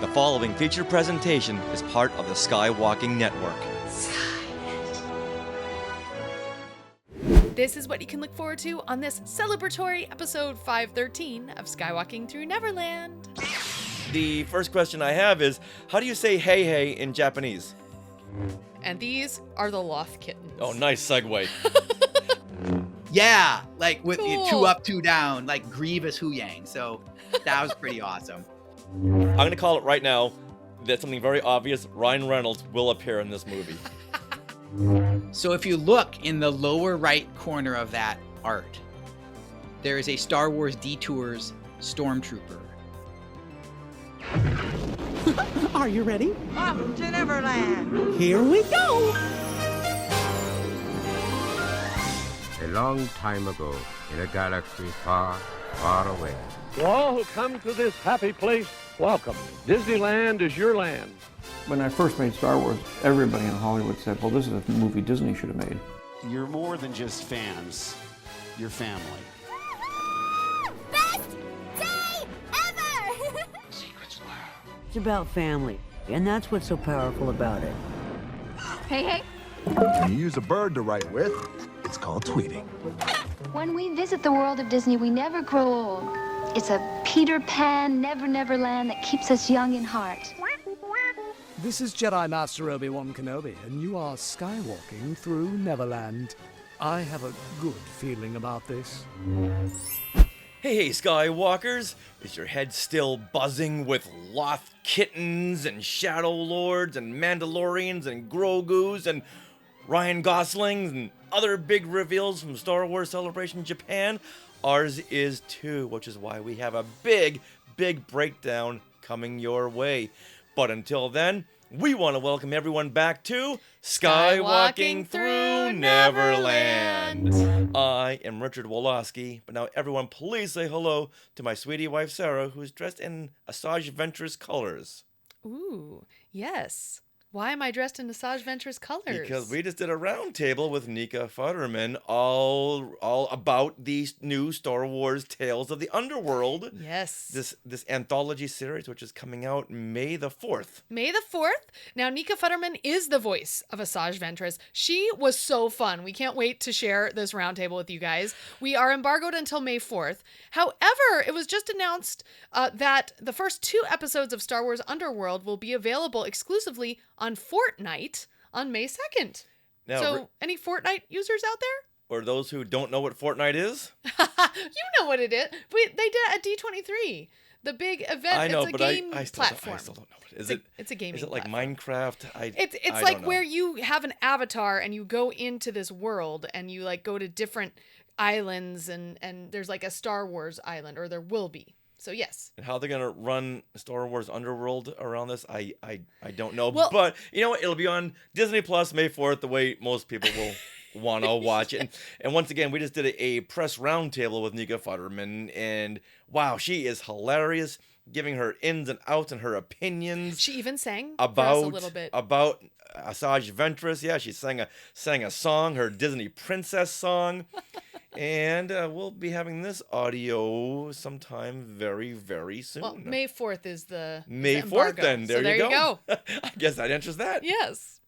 The following featured presentation is part of the Skywalking Network. This is what you can look forward to on this celebratory episode 513 of Skywalking Through Neverland. The first question I have is, how do you say hey hey in Japanese? And these are the Loth Kittens. Oh, nice segue. Yeah, like with Cool. two up, two down, like Grievous Huyang. So that was pretty awesome. I'm going to call it right now. That's something very obvious. Ryan Reynolds will appear in this movie. So if you look in the lower right corner of that art, there is a Star Wars Detours Stormtrooper. Are you ready? Off to Neverland. Here we go! A long time ago, in a galaxy far, far away. To all who come to this happy place, welcome. Disneyland is your land. When I first made Star Wars, everybody in Hollywood said, well, this is a movie Disney should have made. You're more than just fans. You're family. Best day ever! It's about family, and that's what's so powerful about it. Hey, hey. When you use a bird to write with, it's called tweeting. When we visit the world of Disney, we never grow old. It's a Peter Pan, Never Land that keeps us young in heart. This is Jedi Master Obi-Wan Kenobi, and you are skywalking through Neverland. I have a good feeling about this. Hey, Skywalkers! Is your head still buzzing with Loth Kittens and Shadow Lords and Mandalorians and Grogus and Ryan Goslings and other big reveals from Star Wars Celebration Japan? Ours is too, which is why we have a big breakdown coming your way. But until then, we want to welcome everyone back to Skywalking Through Neverland. I am Richard Woloski, but now everyone please say hello to my sweetie wife Sarah, who's dressed in Asajj Ventress colors. Ooh, yes. Why am I dressed in Asajj Ventress colors? Because we just did a round table with Nika Futterman all about these new Star Wars Tales of the Underworld. Yes. This anthology series, which is coming out May the 4th. May the 4th. Now, Nika Futterman is the voice of Asajj Ventress. She was so fun. We can't wait to share this roundtable with you guys. We are embargoed until May 4th. However, it was just announced that the first 2 episodes of Star Wars Underworld will be available exclusively on Fortnite on May 2nd. Now, so, any Fortnite users out there? Or those who don't know what Fortnite is? You know what it is. They did it at D23. The big event. I know, it's a but game I platform. still don't know what it is. It's a gaming Is it like platform. Minecraft? It's I like don't know. where you have an avatar and you go into this world and you like go to different islands and there's like a Star Wars island, or there will be. So yes. And how they're gonna run Star Wars Underworld around this, I don't know. Well, but you know what? It'll be on Disney Plus May 4th, the way most people will want to watch it. And once again, we just did a press roundtable with Nika Futterman, and wow, she is hilarious, giving her ins and outs and her opinions. She even sang about for us a little bit. about Asajj Ventress. Yeah, she sang a song, her Disney princess song. And we'll be having this audio sometime very, very soon. Well, May 4th is the May the 4th embargo. then. There, so there you go. I guess that answers that. Yes.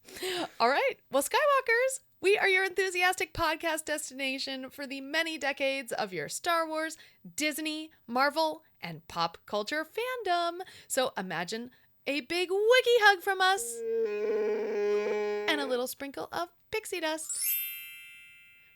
All right. Well, Skywalkers, we are your enthusiastic podcast destination for the many decades of your Star Wars, Disney, Marvel, and pop culture fandom. So imagine a big wiki hug from us and a little sprinkle of pixie dust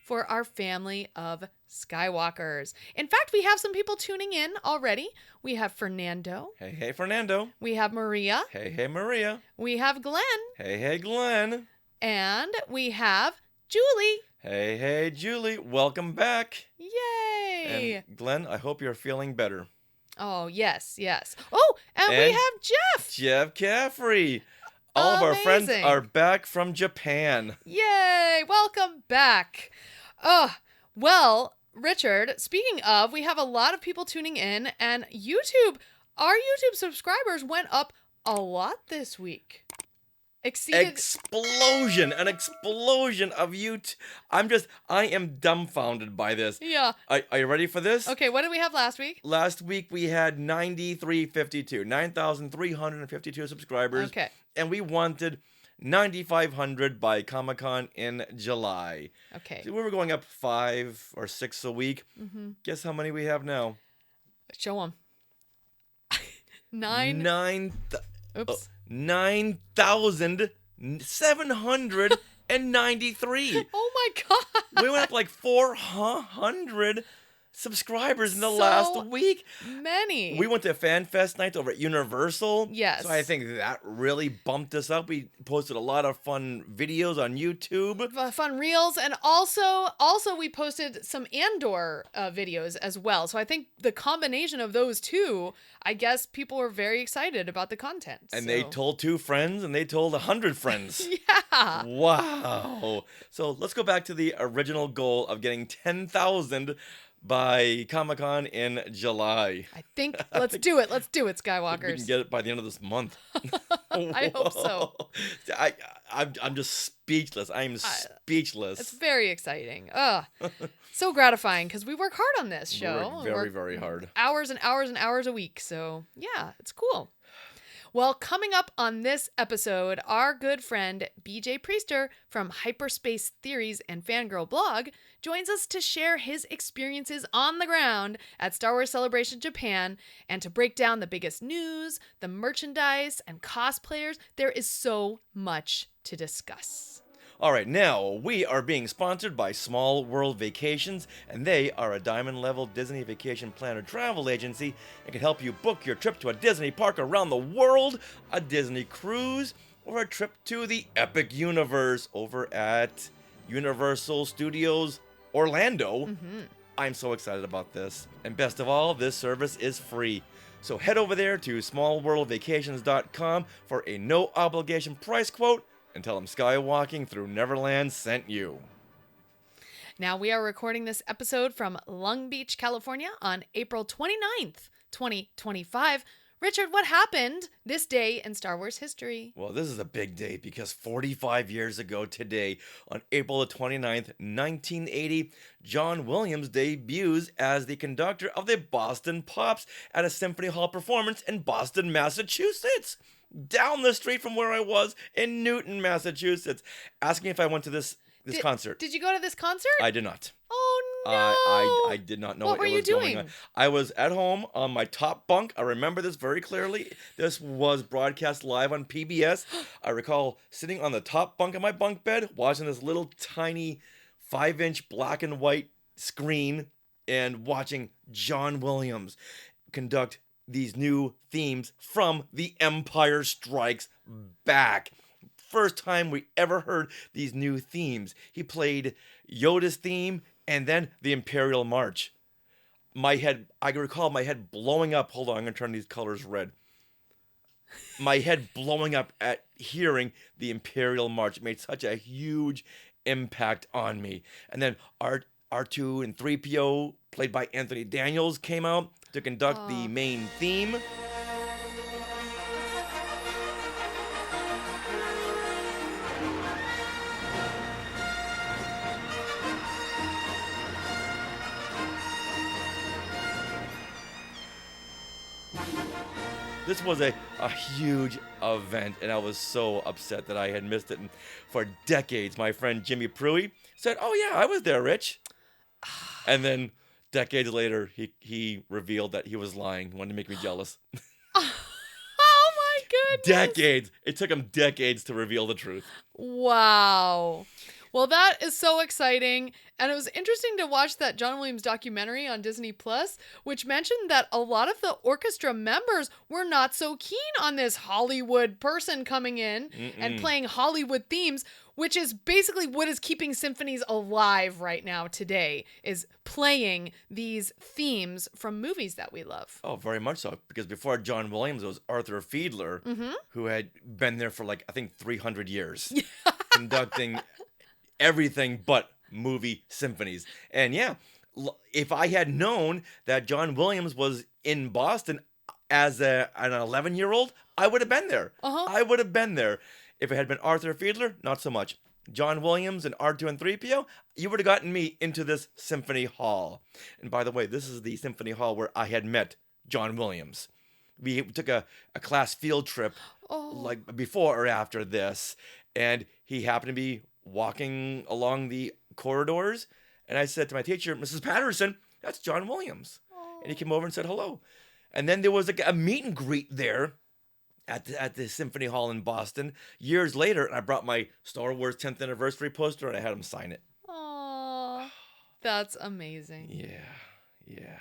for our family of Skywalkers. In fact, we have some people tuning in already. We have Fernando. Hey, Fernando. We have Maria. Hey, Maria. We have Glenn. Hey, Glenn. And we have Julie. Hey, Julie. Welcome back. Yay. And Glenn, I hope you're feeling better. Oh, yes. Oh, and we have Jeff. Jeff Caffrey. All of our friends Amazing. are back from Japan. Yay. Welcome back. Well, Richard, speaking of, we have a lot of people tuning in, and our YouTube subscribers went up a lot this week. An explosion of I am dumbfounded by this. Yeah. Are you ready for this? Okay, what did we have last week? Last week we had 9,352 subscribers. Okay. And we wanted 9,500 by Comic-Con in July. Okay. So we were going up 5 or 6 a week. Mm-hmm. Guess how many we have now? Show them. 9,793. Oh my God. We went up like 400 subscribers in the last week. Many. We went to Fan Fest night over at Universal. Yes. So I think that really bumped us up. We posted a lot of fun videos on YouTube. Fun reels, and also we posted some Andor videos as well. So I think the combination of those two, I guess people were very excited about the content. And they told 2 friends, and they told 100 friends. Yeah. Wow. So let's go back to the original goal of getting 10,000 by Comic-Con in July. I think let's do it. Let's do it, Skywalkers. We can get it by the end of this month. I hope so. I'm just speechless. I'm speechless. It's very exciting. So gratifying because we work hard on this show. We work very hard. Hours and hours and hours a week. So yeah, it's cool. Well, coming up on this episode, our good friend BJ Priester from Hyperspace Theories and Fangirl Blog joins us to share his experiences on the ground at Star Wars Celebration Japan and to break down the biggest news, the merchandise, and cosplayers. There is so much to discuss. All right, now we are being sponsored by Small World Vacations, and they are a diamond-level Disney vacation planner travel agency and can help you book your trip to a Disney park around the world, a Disney cruise, or a trip to the Epic Universe over at Universal Studios Orlando. Mm-hmm. I'm so excited about this. And best of all, this service is free. So head over there to smallworldvacations.com for a no-obligation price quote and tell them Skywalking Through Neverland sent you. Now we are recording this episode from Long Beach, California on April 29th, 2025. Richard, what happened this day in Star Wars history? Well, this is a big day because 45 years ago today, on April the 29th, 1980, John Williams debuts as the conductor of the Boston Pops at a Symphony Hall performance in Boston, Massachusetts. Down the street from where I was in Newton, Massachusetts. Asking if I went to this concert. Did you go to this concert? I did not. Oh, no. I did not know what what were was you going doing? on. I was at home on my top bunk. I remember this very clearly. This was broadcast live on PBS. I recall sitting on the top bunk of my bunk bed, watching this little tiny 5-inch black and white screen and watching John Williams conduct these new themes from The Empire Strikes Back. First time we ever heard these new themes. He played Yoda's theme and then the Imperial March. I recall my head blowing up. Hold on, I'm going to turn these colors red. My head blowing up at hearing the Imperial March. It made such a huge impact on me. And then R2 and 3PO, played by Anthony Daniels, came out to conduct the main theme. This was a huge event, and I was so upset that I had missed it. And for decades, my friend Jimmy Pruitt said, "Oh yeah, I was there, Rich." And then decades later, he revealed that he was lying. He wanted to make me jealous. Oh my goodness. Decades. It took him decades to reveal the truth. Wow. Well, that is so exciting. And it was interesting to watch that John Williams documentary on Disney Plus, which mentioned that a lot of the orchestra members were not so keen on this Hollywood person coming in and playing Hollywood themes, which is basically what is keeping symphonies alive right now today, is playing these themes from movies that we love. Oh, very much so. Because before John Williams, it was Arthur Fiedler, who had been there for I think 300 years, conducting everything but movie symphonies. And yeah, if I had known that John Williams was in Boston as an 11-year-old, I would have been there. I would have been there. If it had been Arthur Fiedler, not so much. John Williams and R2 and 3PO, you would have gotten me into this Symphony Hall. And by the way, this is the Symphony Hall where I had met John Williams. We took a class field trip like before or after this, and he happened to be walking along the corridors, and I said to my teacher, Mrs. Patterson, that's John Williams. And he came over and said hello. And then there was a meet and greet there at the Symphony Hall in Boston years later, and I brought my Star Wars 10th anniversary poster and I had him sign it. Aww, that's amazing. Yeah.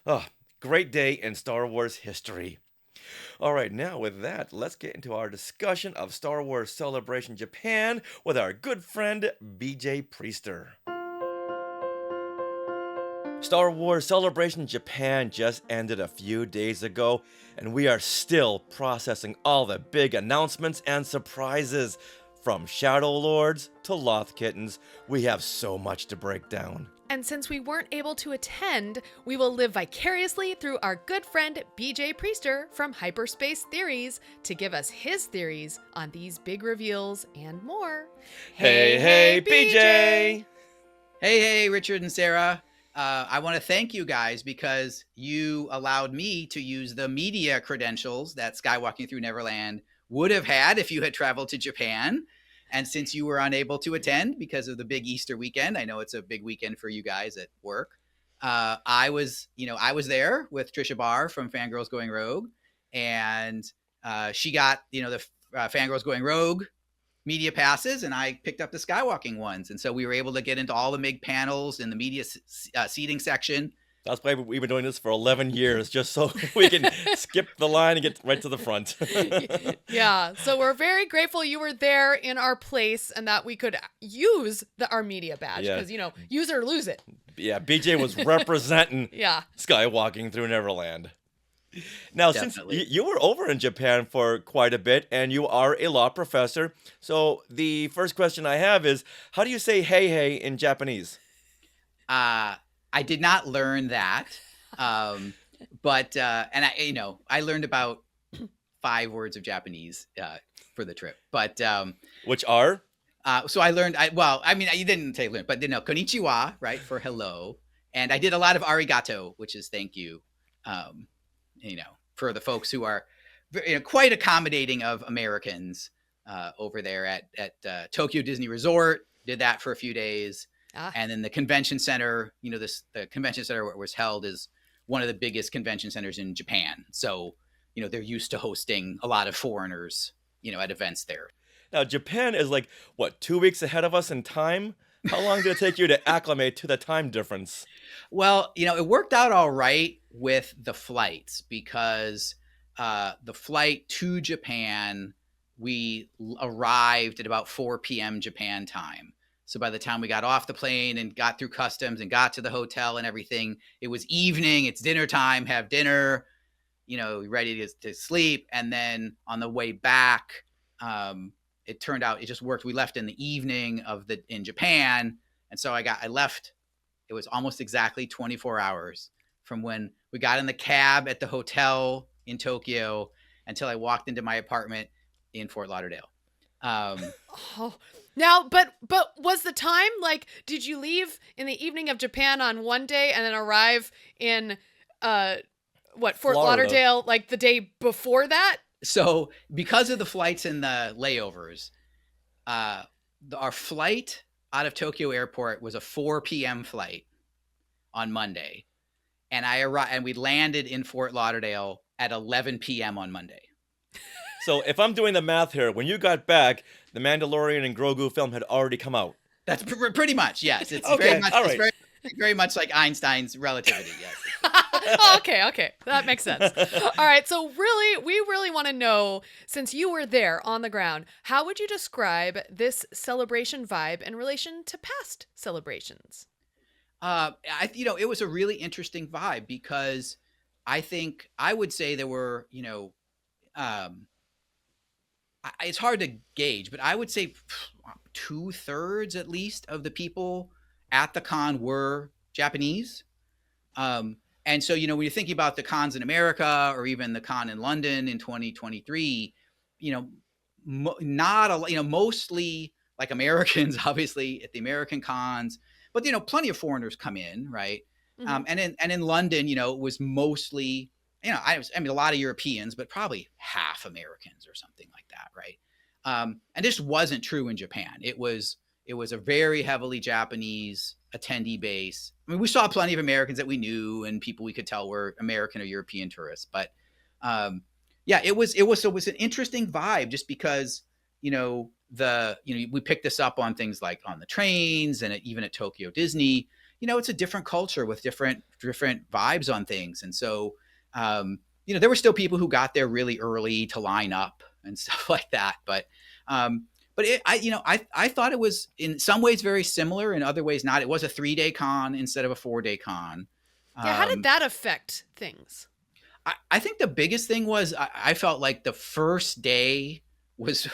Oh, great day in Star Wars history. All right, now with that, let's get into our discussion of Star Wars Celebration Japan with our good friend BJ Priester. Star Wars Celebration Japan just ended a few days ago, and we are still processing all the big announcements and surprises. From Shadow Lords to Loth Kittens, we have so much to break down. And since we weren't able to attend, we will live vicariously through our good friend BJ Priester from Hyperspace Theories to give us his theories on these big reveals and more. Hey, BJ! Hey, Richard and Sarah. I want to thank you guys because you allowed me to use the media credentials that Skywalking Through Neverland would have had if you had traveled to Japan. And since you were unable to attend because of the big Easter weekend, I know it's a big weekend for you guys at work. I was there with Trisha Barr from Fangirls Going Rogue, and she got, the Fangirls Going Rogue media passes, and I picked up the Skywalking ones. And so we were able to get into all the MIG panels in the media seating section. That's why we've been doing this for 11 years, just so we can skip the line and get right to the front. Yeah, so we're very grateful you were there in our place and that we could use our media badge because, use it or lose it. Yeah, BJ was representing Yeah. Skywalking Through Neverland. Now, Definitely. Since you were over in Japan for quite a bit and you are a law professor, so the first question I have is, how do you say hey in Japanese? I did not learn that, but I learned about 5 words of Japanese for the trip. But which are? So I learned. You didn't say learn, but konnichiwa, right, for hello, and I did a lot of arigato, which is thank you. For the folks who are quite accommodating of Americans over there at Tokyo Disney Resort. Did that for a few days. And then the convention center, the convention center where it was held is one of the biggest convention centers in Japan. So, they're used to hosting a lot of foreigners, at events there. Now, Japan is 2 weeks ahead of us in time? How long did it take you to acclimate to the time difference? Well, it worked out all right with the flights because the flight to Japan, we arrived at about 4 p.m. Japan time. So by the time we got off the plane and got through customs and got to the hotel and everything, it was evening. It's dinner time. Have dinner, ready to sleep. And then on the way back, it turned out it just worked. We left in the evening in Japan, and so I left. It was almost exactly 24 hours from when we got in the cab at the hotel in Tokyo until I walked into my apartment in Fort Lauderdale. Now, but was the time did you leave in the evening of Japan on one day and then arrive in Fort Florida. Lauderdale the day before that? So because of the flights and the layovers, our flight out of Tokyo Airport was a 4 p.m. flight on Monday, and we landed in Fort Lauderdale at 11 p.m. on Monday. So if I'm doing the math here, when you got back, the Mandalorian and Grogu film had already come out. That's pretty much, yes. It's Okay, very much, all right. it's very much like Einstein's relativity, yes. Okay. That makes sense. All right. So we really want to know, since you were there on the ground, how would you describe this celebration vibe in relation to past celebrations? It was a really interesting vibe because I would say there were, it's hard to gauge, but I would say 2/3 at least of the people at the con were Japanese. And so, when you're thinking about the cons in America or even the con in London in 2023, not a, mostly like Americans, obviously at the American cons, but plenty of foreigners come in, right? Mhm. And in London, it was mostly, I mean, a lot of Europeans, but probably half Americans or something like that, right? And this wasn't true in Japan. It was a very heavily Japanese attendee base. I mean, we saw plenty of Americans that we knew and people we could tell were American or European tourists, but yeah, it was an interesting vibe just because, we picked this up on things like on the trains and even at Tokyo Disney. It's a different culture with different vibes on things. And so, there were still people who got there really early to line up and stuff like that. But I thought it was in some ways very similar, in other ways not. It was a 3-day con instead of a 4-day con. Yeah, how did that affect things? I think the biggest thing was I felt like the first day was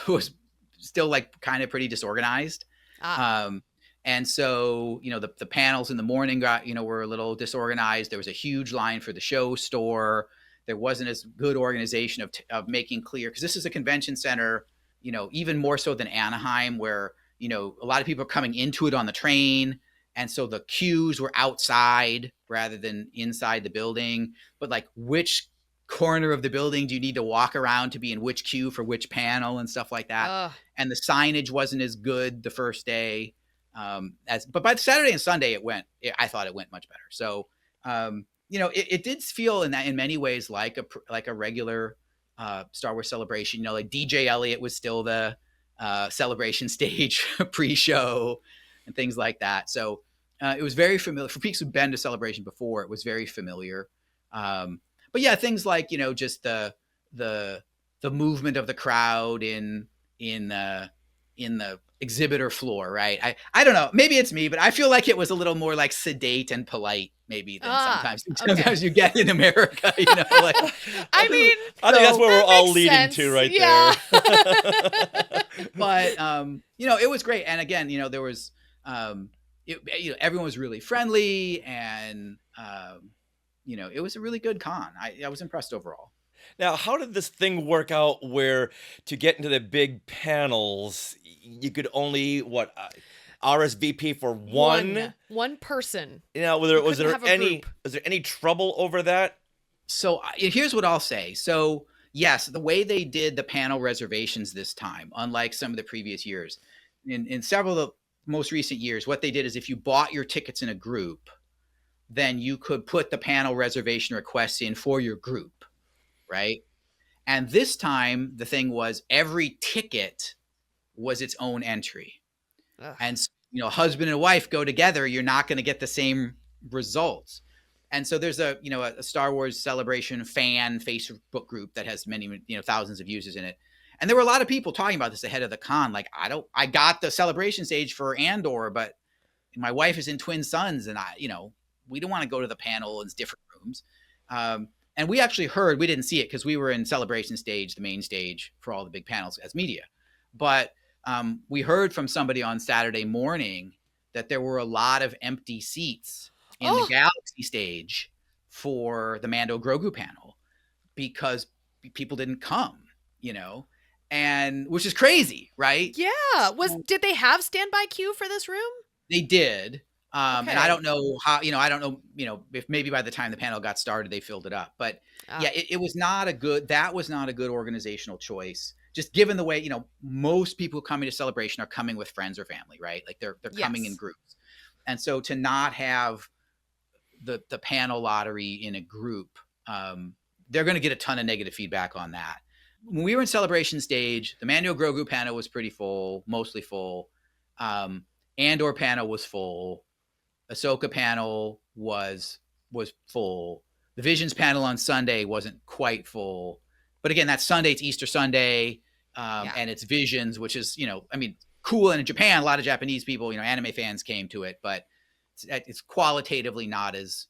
still like kind of pretty disorganized. And so, the panels in the morning were a little disorganized. There was a huge line for the show store. There wasn't as good organization of making clear, because this is a convention center, even more so than Anaheim, where, a lot of people are coming into it on the train. And so the queues were outside rather than inside the building. But like, which corner of the building do you need to walk around to be in which queue for which panel and stuff like that? And the signage wasn't as good the first day. But by Saturday and Sunday, I thought it went much better. So, it did feel in many ways like a regular Star Wars celebration. Like DJ Elliott was still the celebration stage pre-show and things like that. So it was very familiar for people who've been to Celebration before. It was very familiar. But yeah, things like just the movement of the crowd in the exhibitor floor, right? I don't know, maybe it's me, but I feel like it was a little more like sedate and polite maybe than sometimes you get in America, like, I mean, I think that's where we're all leading sense. to right there. But it was great. And again, there was everyone was really friendly, and it was a really good con. I was impressed overall. Now, how did this thing work out where to get into the big panels, you could only, RSVP for one person? Was there any trouble over that? So here's what I'll say. So yes, the way they did the panel reservations this time, unlike some of the previous years, in several of the most recent years, what they did is if you bought your tickets in a group, then you could put the panel reservation requests in for your group. Right. And this time the thing was every ticket was its own entry. Ugh. And, husband and wife go together, you're not going to get the same results. And so there's a Star Wars Celebration fan Facebook group that has many, thousands of users in it. And there were a lot of people talking about this ahead of the con. Like, I got the celebration stage for Andor, but my wife is in Twin Suns and we don't want to go to the panel in different rooms. And we actually heard, we didn't see it because we were in Celebration Stage, the main stage for all the big panels as media. But we heard from somebody on Saturday morning that there were a lot of empty seats in the Galaxy stage for the Mando Grogu panel because people didn't come, and which is crazy, right? Yeah. Did they have standby queue for this room? They did. And I don't know how, I don't know, if maybe by the time the panel got started, they filled it up. But yeah, it was not that was not a good organizational choice. Just given the way, most people coming to Celebration are coming with friends or family, right? Like they're coming in groups. And so to not have the panel lottery in a group, they're going to get a ton of negative feedback on that. When we were in Celebration Stage, the Mando Grogu panel was pretty full, mostly full. Andor panel was full. AHSOKA panel was full. The Visions panel on Sunday wasn't quite full. But again, that's Sunday, it's Easter Sunday, and it's Visions, which is, cool. And in Japan, a lot of Japanese people, anime fans came to it, but it's qualitatively not as,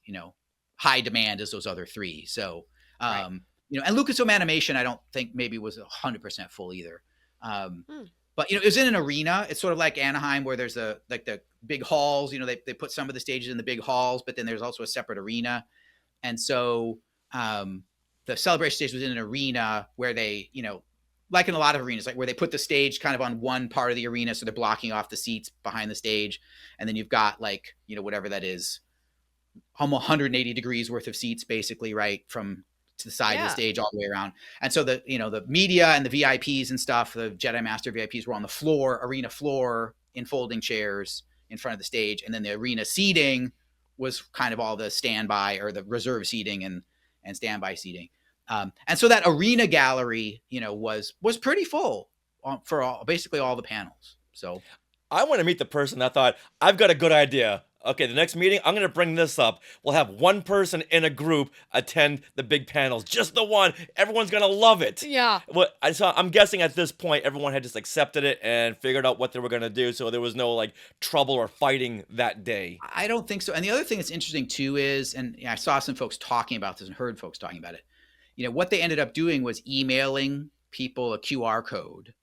high demand as those other three. So, and Lucasfilm Animation, I don't think maybe was 100% full either. But, it was in an arena. It's sort of like Anaheim where there's the big halls, they put some of the stages in the big halls, but then there's also a separate arena. And so the Celebration stage was in an arena where they, like in a lot of arenas, like where they put the stage kind of on one part of the arena, so they're blocking off the seats behind the stage, and then you've got like, you know, whatever that is, almost 180 degrees worth of seats, basically, right from to the side of the stage all the way around. And so the, you know, the media and the VIPs and stuff, the Jedi Master VIPs were on the floor, arena floor, in folding chairs in front of the stage, and then the arena seating was kind of all the standby or the reserve seating and standby seating. And so that arena gallery, you know, was pretty full for basically all the panels. So I want to meet the person that thought, I've got a good idea. Okay, the next meeting, I'm going to bring this up. We'll have one person in a group attend the big panels. Just the one. Everyone's going to love it. Yeah. Well, I'm guessing at this point, everyone had just accepted it and figured out what they were going to do. So there was no like trouble or fighting that day. I don't think so. And the other thing that's interesting too is, and I saw some folks talking about this and heard folks talking about it. You know, what they ended up doing was emailing people a QR code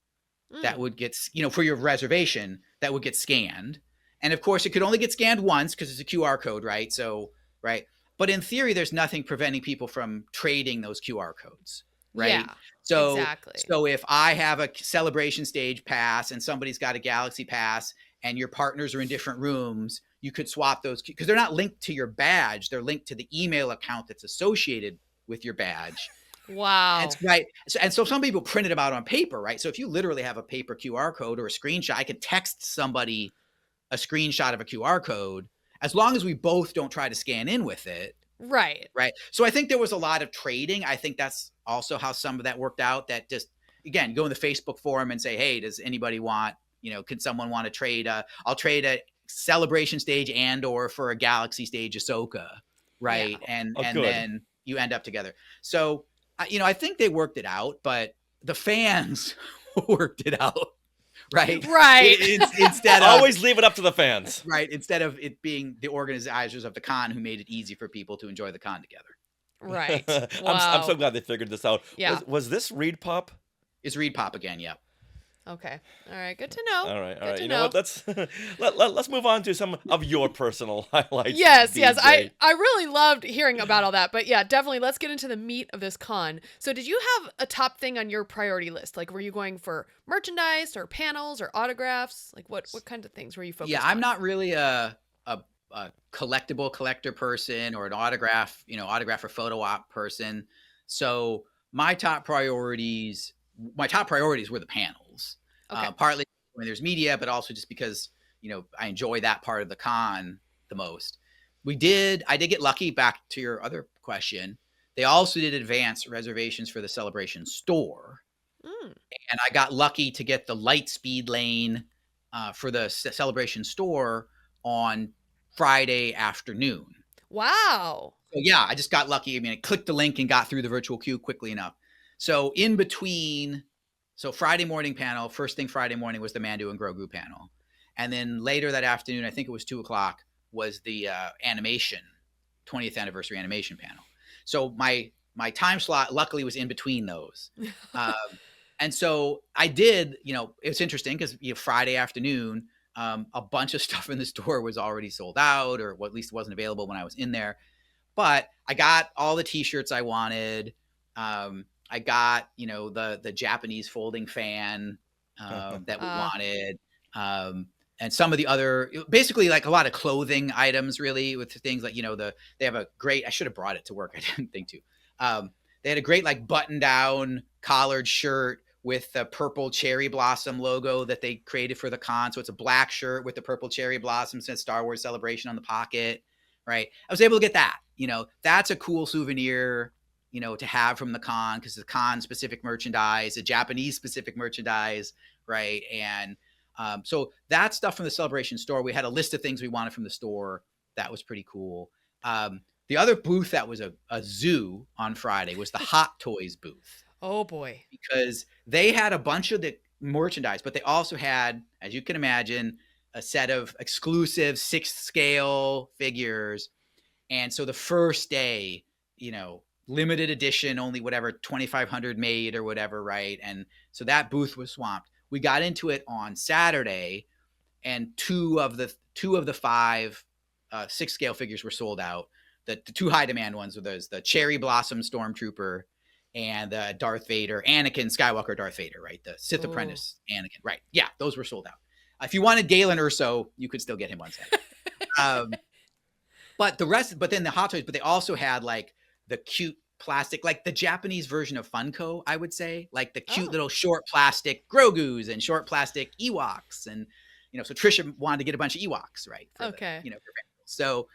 that would get, you know, for your reservation, that would get scanned. And of course, it could only get scanned once because it's a QR code, right? So, right. But in theory, there's nothing preventing people from trading those QR codes, right? Yeah, so, exactly. So if I have a celebration stage pass and somebody's got a galaxy pass and your partners are in different rooms, you could swap those because they're not linked to your badge. They're linked to the email account that's associated with your badge. Wow. That's right. So some people print it out on paper, right? So if you literally have a paper QR code or a screenshot, I could text somebody a screenshot of a QR code, as long as we both don't try to scan in with it. Right. Right. So I think there was a lot of trading. I think that's also how some of that worked out, that just, again, go in the Facebook forum and say, hey, does anybody want, you know, can someone want to trade? I'll trade a celebration stage ANDOR for a galaxy stage AHSOKA. Right. Yeah. And then you end up together. So, you know, I think they worked it out, but the fans worked it out. Right. Instead of always leave it up to the fans. Right. Instead of it being the organizers of the con who made it easy for people to enjoy the con together. Right. Wow. I'm so glad they figured this out. Yeah. Was this Reed Pop? It's Reed Pop again. Yep. Okay. All right. Good to know. All right. Good to You know what? Let's move on to some of your personal highlights. Yes. DJ. I really loved hearing about all that. But yeah, definitely. Let's get into the meat of this con. So did you have a top thing on your priority list? Like, were you going for merchandise or panels or autographs? Like, what kind of things were you focused on? Yeah, I'm not really a collector person or an autograph or photo op person. So my top priorities were the panels. Okay. Partly when there's media, but also just because, you know, I enjoy that part of the con the most. I did get lucky, back to your other question. They also did advance reservations for the Celebration store. And I got lucky to get the light speed lane for the Celebration store on Friday afternoon. Wow. So yeah, I just got lucky. I mean, I clicked the link and got through the virtual queue quickly enough. So in between, Friday morning panel, first thing Friday morning was the Mando and Grogu panel. And then later that afternoon, I think it was 2:00, was the animation, 20th anniversary animation panel. So my time slot luckily was in between those. And so I did, you know, it's interesting because Friday afternoon, a bunch of stuff in the store was already sold out, or at least wasn't available when I was in there. But I got all the t-shirts I wanted. I got, you know, the Japanese folding fan that we wanted. And some of the other, basically like a lot of clothing items, really, with things like, you know, they have a great, I should have brought it to work. I didn't think to. They had a great like button down collared shirt with the purple cherry blossom logo that they created for the con. So it's a black shirt with the purple cherry blossoms and Star Wars Celebration on the pocket. Right. I was able to get that, you know, that's a cool souvenir, you know, to have from the con, because the con specific merchandise, the Japanese specific merchandise. Right. And so that stuff from the Celebration store, we had a list of things we wanted from the store. That was pretty cool. The other booth that was a zoo on Friday was the Hot Toys booth. Oh boy. Because they had a bunch of the merchandise, but they also had, as you can imagine, a set of exclusive 6th scale figures. And so the first day, you know, limited edition, only whatever 2,500 made or whatever. Right. And so that booth was swamped. We got into it on Saturday, and two of the 5 6 scale figures were sold out. The 2 high demand ones were those, the Cherry Blossom Stormtrooper and Darth Vader, Anakin Skywalker, Darth Vader, right? The Sith Ooh. apprentice, Anakin, right? Yeah, those were sold out. If you wanted Galen Erso, you could still get him on set. But then the Hot Toys, but they also had like the cute plastic, like the Japanese version of Funko, I would say, like the cute little short plastic Grogus and short plastic Ewoks. And, so Trisha wanted to get a bunch of Ewoks, right? Okay. So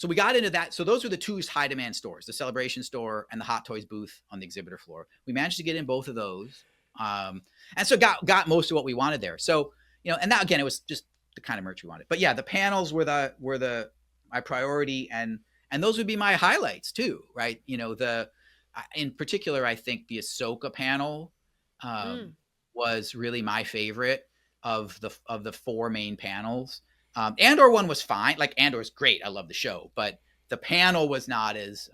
we got into that. So those were the two high demand stores, the Celebration store and the Hot Toys booth on the exhibitor floor. We managed to get in both of those. And so got most of what we wanted there. So, and that, again, it was just the kind of merch we wanted. But yeah, the panels were my priority, and those would be my highlights too, right? In particular, I think the AHSOKA panel was really my favorite of the four main panels. Andor one was fine. Like, Andor's great. I love the show, but the panel was not as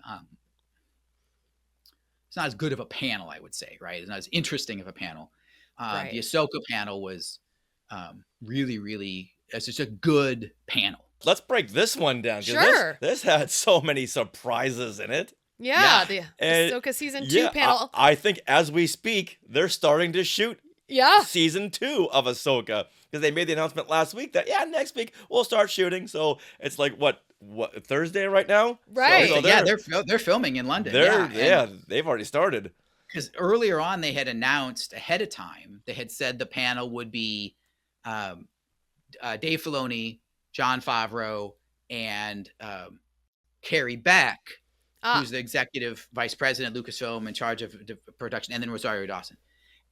it's not as good of a panel, I would say, right? It's not as interesting of a panel. Right. The AHSOKA panel was really, really, it's just a good panel. Let's break this one down. Sure. This had so many surprises in it. Yeah. The AHSOKA season 2 panel. I think as we speak, they're starting to shoot season 2 of AHSOKA, because they made the announcement last week that next week we'll start shooting. So it's like what Thursday right now, right? So they're filming in London. They've already started. Because earlier on they had announced ahead of time. They had said the panel would be Dave Filoni, Jon Favreau, and Carrie Beck, who's the executive vice president at Lucasfilm in charge of production, and then Rosario Dawson.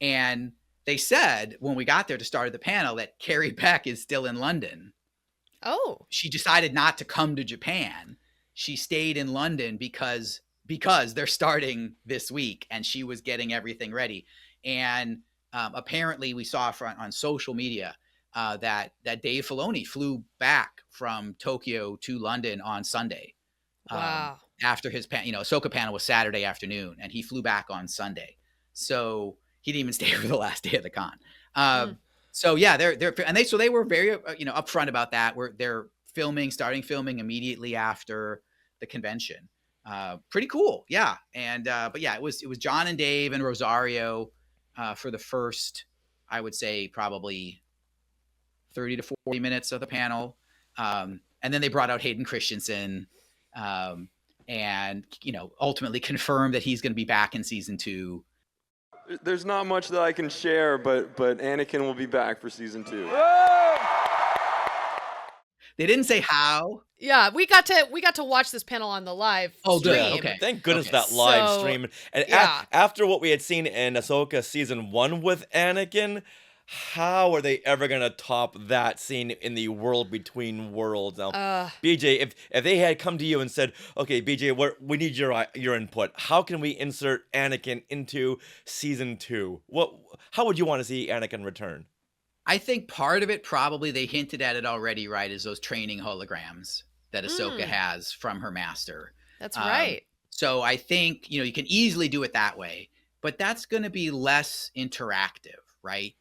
And they said when we got there to start the panel that Carrie Beck is still in London. Oh. She decided not to come to Japan. She stayed in London because they're starting this week, and she was getting everything ready. And apparently we saw on social media that Dave Filoni flew back from Tokyo to London on Sunday. Wow. After his AHSOKA panel was Saturday afternoon, and he flew back on Sunday. So he didn't even stay for the last day of the con. So yeah, they were very upfront about that. They're starting filming immediately after the convention. Pretty cool. Yeah. And but yeah, it was John and Dave and Rosario for the first, I would say, probably 30 to 40 minutes of the panel. And then they brought out Hayden Christensen and ultimately confirmed that he's going to be back in season 2. There's not much that I can share, but Anakin will be back for season 2. They didn't say how. Yeah, we got to watch this panel on the live stream. Good. Okay. Thank goodness that live stream. And after what we had seen in AHSOKA season 1 with Anakin, how are they ever going to top that scene in the world between worlds? Now, BJ, if they had come to you and said, okay, BJ, we need your input. How can we insert Anakin into season 2? How would you want to see Anakin return? I think part of it, probably they hinted at it already, right, is those training holograms that AHSOKA has from her master. That's right. So I think, you can easily do it that way, but that's going to be less interactive, right?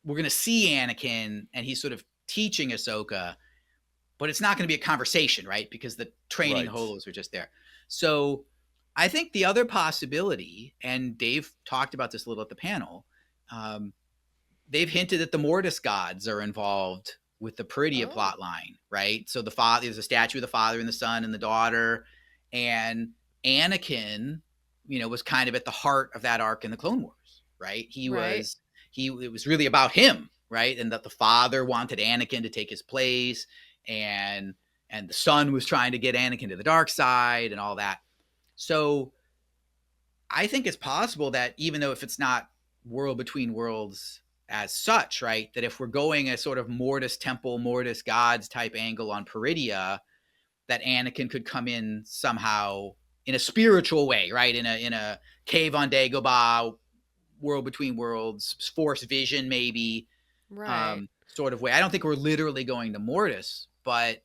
We're going to see Anakin and he's sort of teaching AHSOKA, but it's not going to be a conversation, right? Because the training holos are just there. So I think the other possibility, and Dave talked about this a little at the panel, they've hinted that the Mortis gods are involved with the Peridia plot line, right? So there's a statue of the father and the son and the daughter, and Anakin, was kind of at the heart of that arc in the Clone Wars, right? It was really about him, right? And that the father wanted Anakin to take his place, and the son was trying to get Anakin to the dark side and all that. So I think it's possible that even though if it's not World Between Worlds as such, right, that if we're going a sort of Mortis Temple, Mortis Gods type angle on Peridia, that Anakin could come in somehow in a spiritual way, right? In a cave on Dagobah, World Between Worlds, Force Vision, maybe, right? Sort of way. I don't think we're literally going to Mortis, but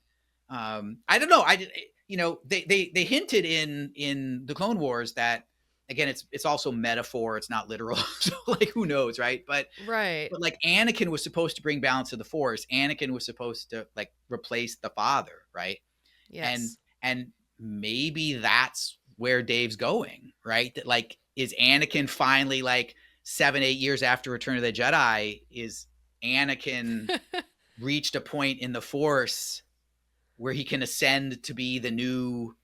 I don't know. They hinted in the Clone Wars that, again, it's also metaphor. It's not literal. So like, who knows, right? But like Anakin was supposed to bring balance to the Force. Anakin was supposed to like replace the father, right? Yes. And maybe that's where Dave's going, right? That like, is Anakin finally like 7-8 years after Return of the Jedi, is Anakin reached a point in the Force where he can ascend to be the new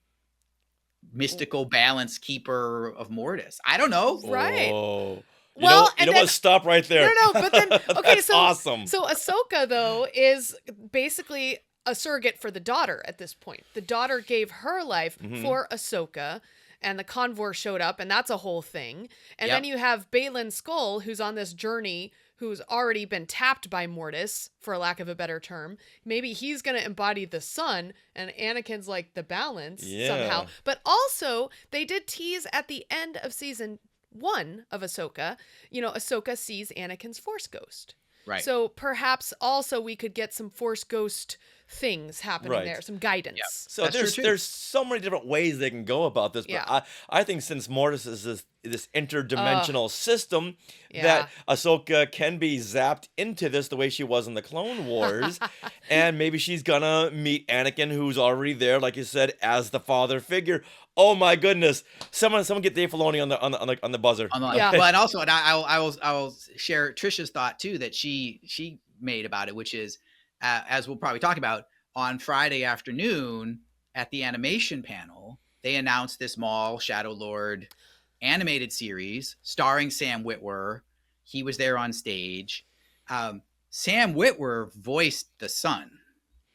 mystical balance keeper of Mortis? I don't know. Right. Whoa. You Well, know, and what? Stop right there. No, but then okay, That's so awesome. So Ahsoka though is basically a surrogate for the daughter at this point. The daughter gave her life for Ahsoka, and the Convor showed up, and that's a whole thing. And then you have Baylan Scoll, who's on this journey, who's already been tapped by Mortis, for lack of a better term. Maybe he's going to embody the sun, and Anakin's like the balance somehow. But also, they did tease at the end of season 1 of Ahsoka, Ahsoka sees Anakin's Force Ghost. Right. So perhaps also we could get some Force Ghost things happening there, some guidance. Yeah. So there's so many different ways they can go about this, but I think since Mortis is this interdimensional system, that Ahsoka can be zapped into this the way she was in the Clone Wars, and maybe she's gonna meet Anakin, who's already there, like you said, as the father figure. Oh my goodness! Someone get Dave Filoni on the buzzer. Well, and also, I will share Trisha's thought too that she made about it, which is, as we'll probably talk about, on Friday afternoon at the animation panel, they announced this MAUL Shadow Lord animated series starring Sam Witwer. He was there on stage. Sam Witwer voiced the son.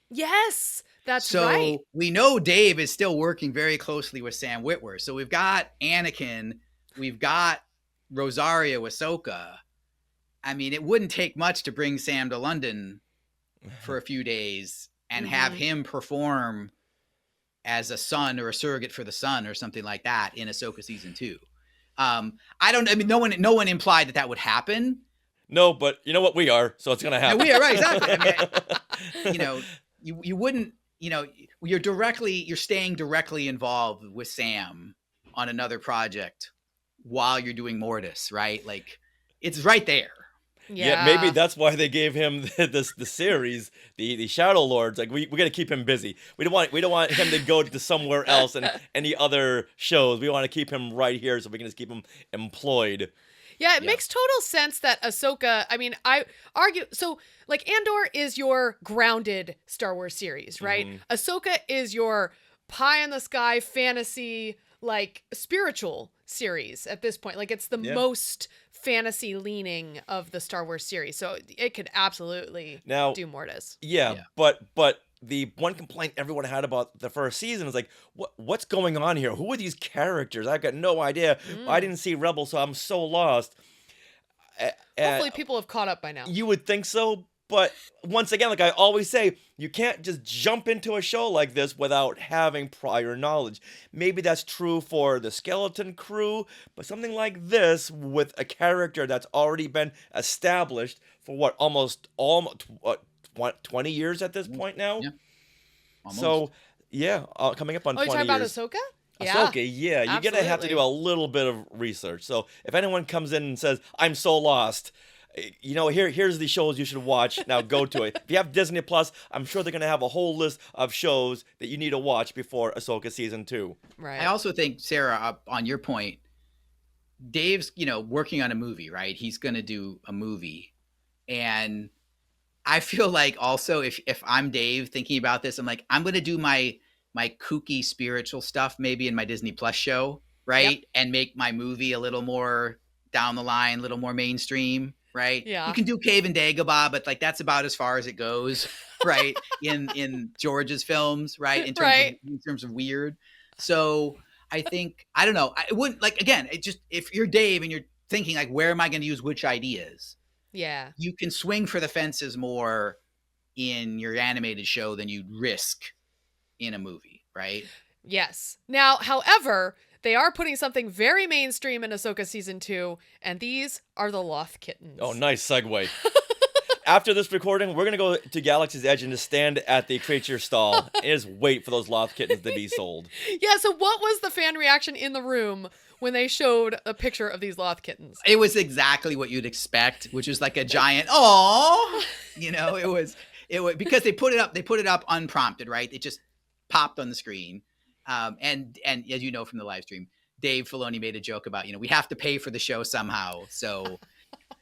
Yes, that's right. So we know Dave is still working very closely with Sam Witwer. So we've got Anakin, we've got Rosario Ahsoka. I mean, it wouldn't take much to bring Sam to London for a few days and have him perform as a son or a surrogate for the son or something like that in Ahsoka season 2. No one implied that would happen. No, but you know what? We are, so it's going to happen. We are, right, exactly. I mean, you wouldn't, you're staying directly involved with Sam on another project while you're doing Mortis, right? Like, it's right there. Yeah, maybe that's why they gave him the series, the Shadow Lords. Like, we got to keep him busy. We don't want him to go to somewhere else and any other shows. We want to keep him right here so we can just keep him employed. Yeah, it makes total sense that Ahsoka, I mean, I argue, so like Andor is your grounded Star Wars series, right? Ahsoka is your pie in the sky fantasy, like spiritual series at this point. Like, it's the most fantasy leaning of the Star Wars series. So it could absolutely do Mortis. Yeah, but the one complaint everyone had about the first season is like, what's going on here? Who are these characters? I've got no idea. I didn't see Rebels, so I'm so lost. Hopefully people have caught up by now. You would think so, but once again, like I always say, you can't just jump into a show like this without having prior knowledge. Maybe that's true for the Skeleton Crew, but something like this with a character that's already been established for almost 20 years at this point now? Yeah. Almost. So, coming up on 20 years. Oh, you're talking about Ahsoka? Ahsoka, yeah. You're going to have to do a little bit of research. So, if anyone comes in and says, I'm so lost, here's the shows you should watch. Now go to it. If you have Disney Plus, I'm sure they're going to have a whole list of shows that you need to watch before Ahsoka season 2. Right. I also think, Sarah, on your point, Dave's, working on a movie, right? He's going to do a movie. And I feel like also if I'm Dave thinking about this, I'm like, I'm going to do my kooky spiritual stuff maybe in my Disney Plus show, right? Yep. And make my movie a little more down the line, a little more mainstream, right? Yeah. You can do Cave and Dagobah, but like that's about as far as it goes, right? in George's films, right? In terms of weird. So I think, I don't know. I wouldn't, like, again, if you're Dave and you're thinking like, where am I going to use which ideas? Yeah. You can swing for the fences more in your animated show than you'd risk in a movie, right? Yes. Now, however, they are putting something very mainstream in Ahsoka season 2, and these are the Loth Kittens. Oh, nice segue. After this recording, we're going to go to Galaxy's Edge and just stand at the creature stall and just wait for those Loth Kittens to be sold. Yeah, so what was the fan reaction in the room when they showed a picture of these Loth Kittens? It was exactly what you'd expect, which was like a giant, aww. It was because they put it up unprompted, right? It just popped on the screen. And as you know from the live stream, Dave Filoni made a joke about, we have to pay for the show somehow. So,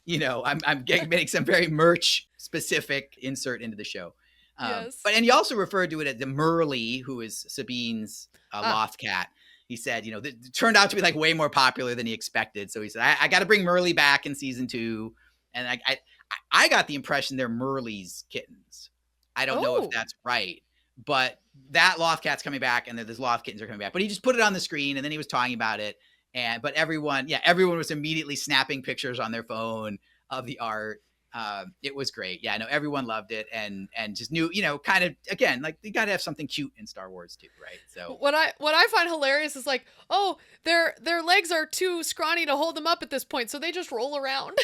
I'm getting some very merch specific insert into the show. Yes. And he also referred to it as the Merle, who is Sabine's Loth cat. He said, it turned out to be like way more popular than he expected. So he said, I got to bring Merle back in season 2. And I got the impression they're Merle's kittens. I don't know if that's right, but that Loth cat's coming back, and those Loth kittens are coming back. But he just put it on the screen, and then he was talking about it. But everyone was immediately snapping pictures on their phone of the art. It was great. Yeah, no, everyone loved it, and just knew, kind of, again, like, you got to have something cute in Star Wars too, right? So what I find hilarious is like, oh, their legs are too scrawny to hold them up at this point, so they just roll around.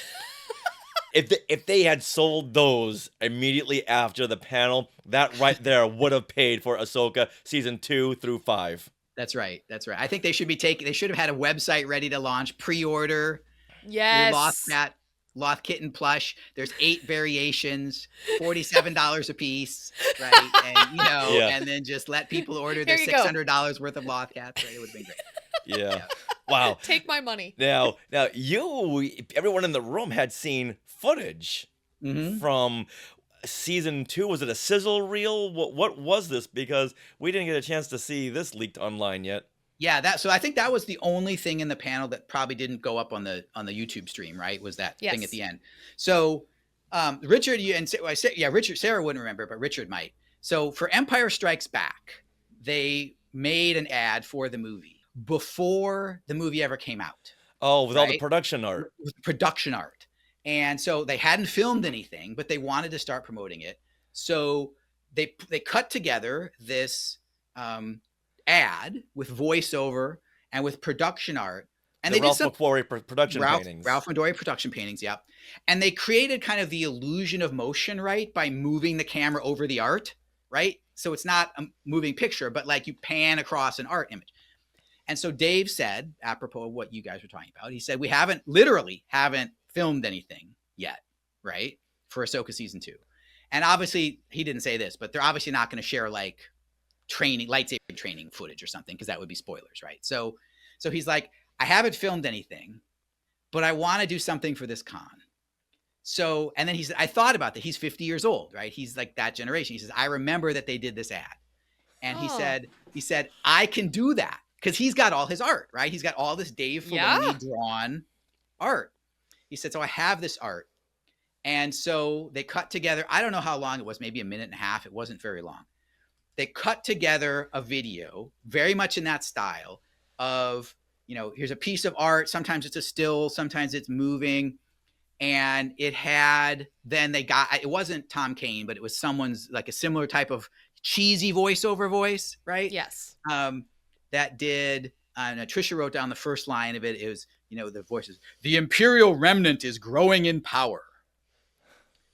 If they had sold those immediately after the panel, that right there would have paid for Ahsoka season 2 through 5. That's right. I think they should have had a website ready to launch, pre-order. Yes. Your Loth Kitten plush. There's 8 variations, $47 a piece, right? And and then just let people order their $600 worth of Loth cats. Right? It would have been great. Yeah. Wow. Take my money. Now, everyone in the room had seen footage from season 2. Was it a sizzle reel? What was this? Because we didn't get a chance to see this leaked online yet. Yeah, so I think that was the only thing in the panel that probably didn't go up on the YouTube stream, right? Was that thing at the end. So Richard, Sarah wouldn't remember, but Richard might. So for Empire Strikes Back, they made an ad for the movie before the movie ever came out. Oh, with all the production art. With production art. And so they hadn't filmed anything, but they wanted to start promoting it. So they cut together this ad with voiceover and with production art. And they Ralph did some McQuarrie production paintings. Ralph McQuarrie production paintings, yeah. And they created kind of the illusion of motion, right? By moving the camera over the art, right? So it's not a moving picture, but like you pan across an art image. And so Dave said, apropos of what you guys were talking about, he said, we literally haven't filmed anything yet, right? For Ahsoka season 2. And obviously he didn't say this, but they're obviously not going to share like lightsaber training footage or something, because that would be spoilers, right? So he's like, I haven't filmed anything, but I want to do something for this con. So, and then he said, I thought about that. He's 50 years old, right? He's like that generation. He says, I remember that they did this ad. And he said, I can do that. Because he's got all his art, right? He's got all this Dave Filoni drawn art. He said, so I have this art. And so they cut together, I don't know how long it was, maybe a minute and a half. It wasn't very long. They cut together a video, very much in that style of, here's a piece of art. Sometimes it's a still, sometimes it's moving. And it wasn't Tom Kane, but it was someone's like a similar type of cheesy voiceover voice, right? Yes. That did, Trisha wrote down the first line of it. It was, the voices, the Imperial Remnant is growing in power,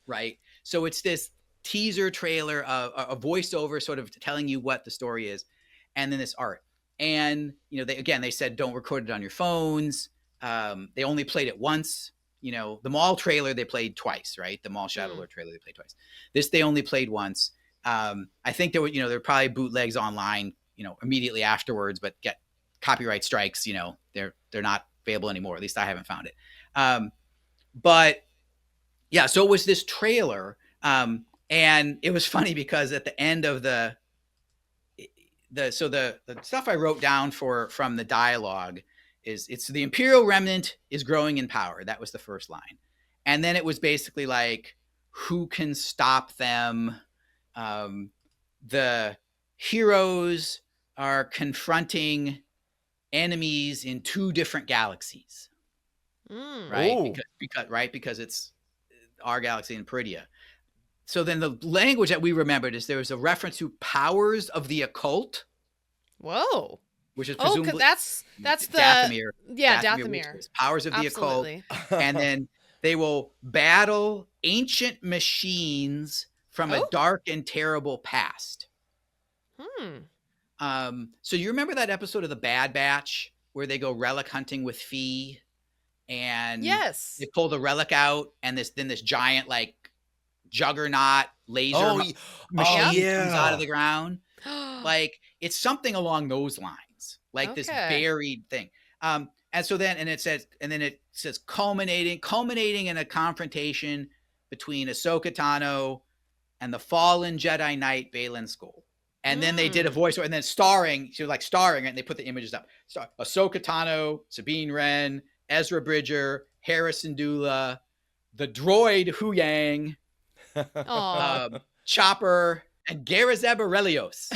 right? So it's this teaser trailer, a voiceover sort of telling you what the story is, and then this art. And, they said, don't record it on your phones. They only played it once. The MAUL trailer, they played twice, right? The MAUL Shadow Lord trailer, they played twice. This, they only played once. I think there were probably bootlegs online, immediately afterwards, but get copyright strikes, they're not available anymore. At least I haven't found it. But yeah, so it was this trailer. And it was funny because at the end of the stuff I wrote down from the dialogue is, it's the Imperial Remnant is growing in power. That was the first line. And then it was basically like, who can stop them? The heroes are confronting enemies in 2 different galaxies, right? Because it's our galaxy and Peridia. So then the language that we remembered is there was a reference to powers of the occult. Whoa. Which is presumably that's the Dathomir. Dathomir. Powers of the occult. And then they will battle ancient machines from a dark and terrible past. So you remember that episode of The Bad Batch where they go relic hunting with Fee, and they pull the relic out, and this giant like juggernaut laser machine comes out of the ground. Like it's something along those lines, like this buried thing. And then it says culminating in a confrontation between Ahsoka Tano and the fallen Jedi Knight Baylan Scoll. And then they did a voiceover, and then starring, and they put the images up. Ahsoka Tano, Sabine Wren, Ezra Bridger, Harrison Dula, the droid Hu Yang, Chopper, and Garazeb Aurelios.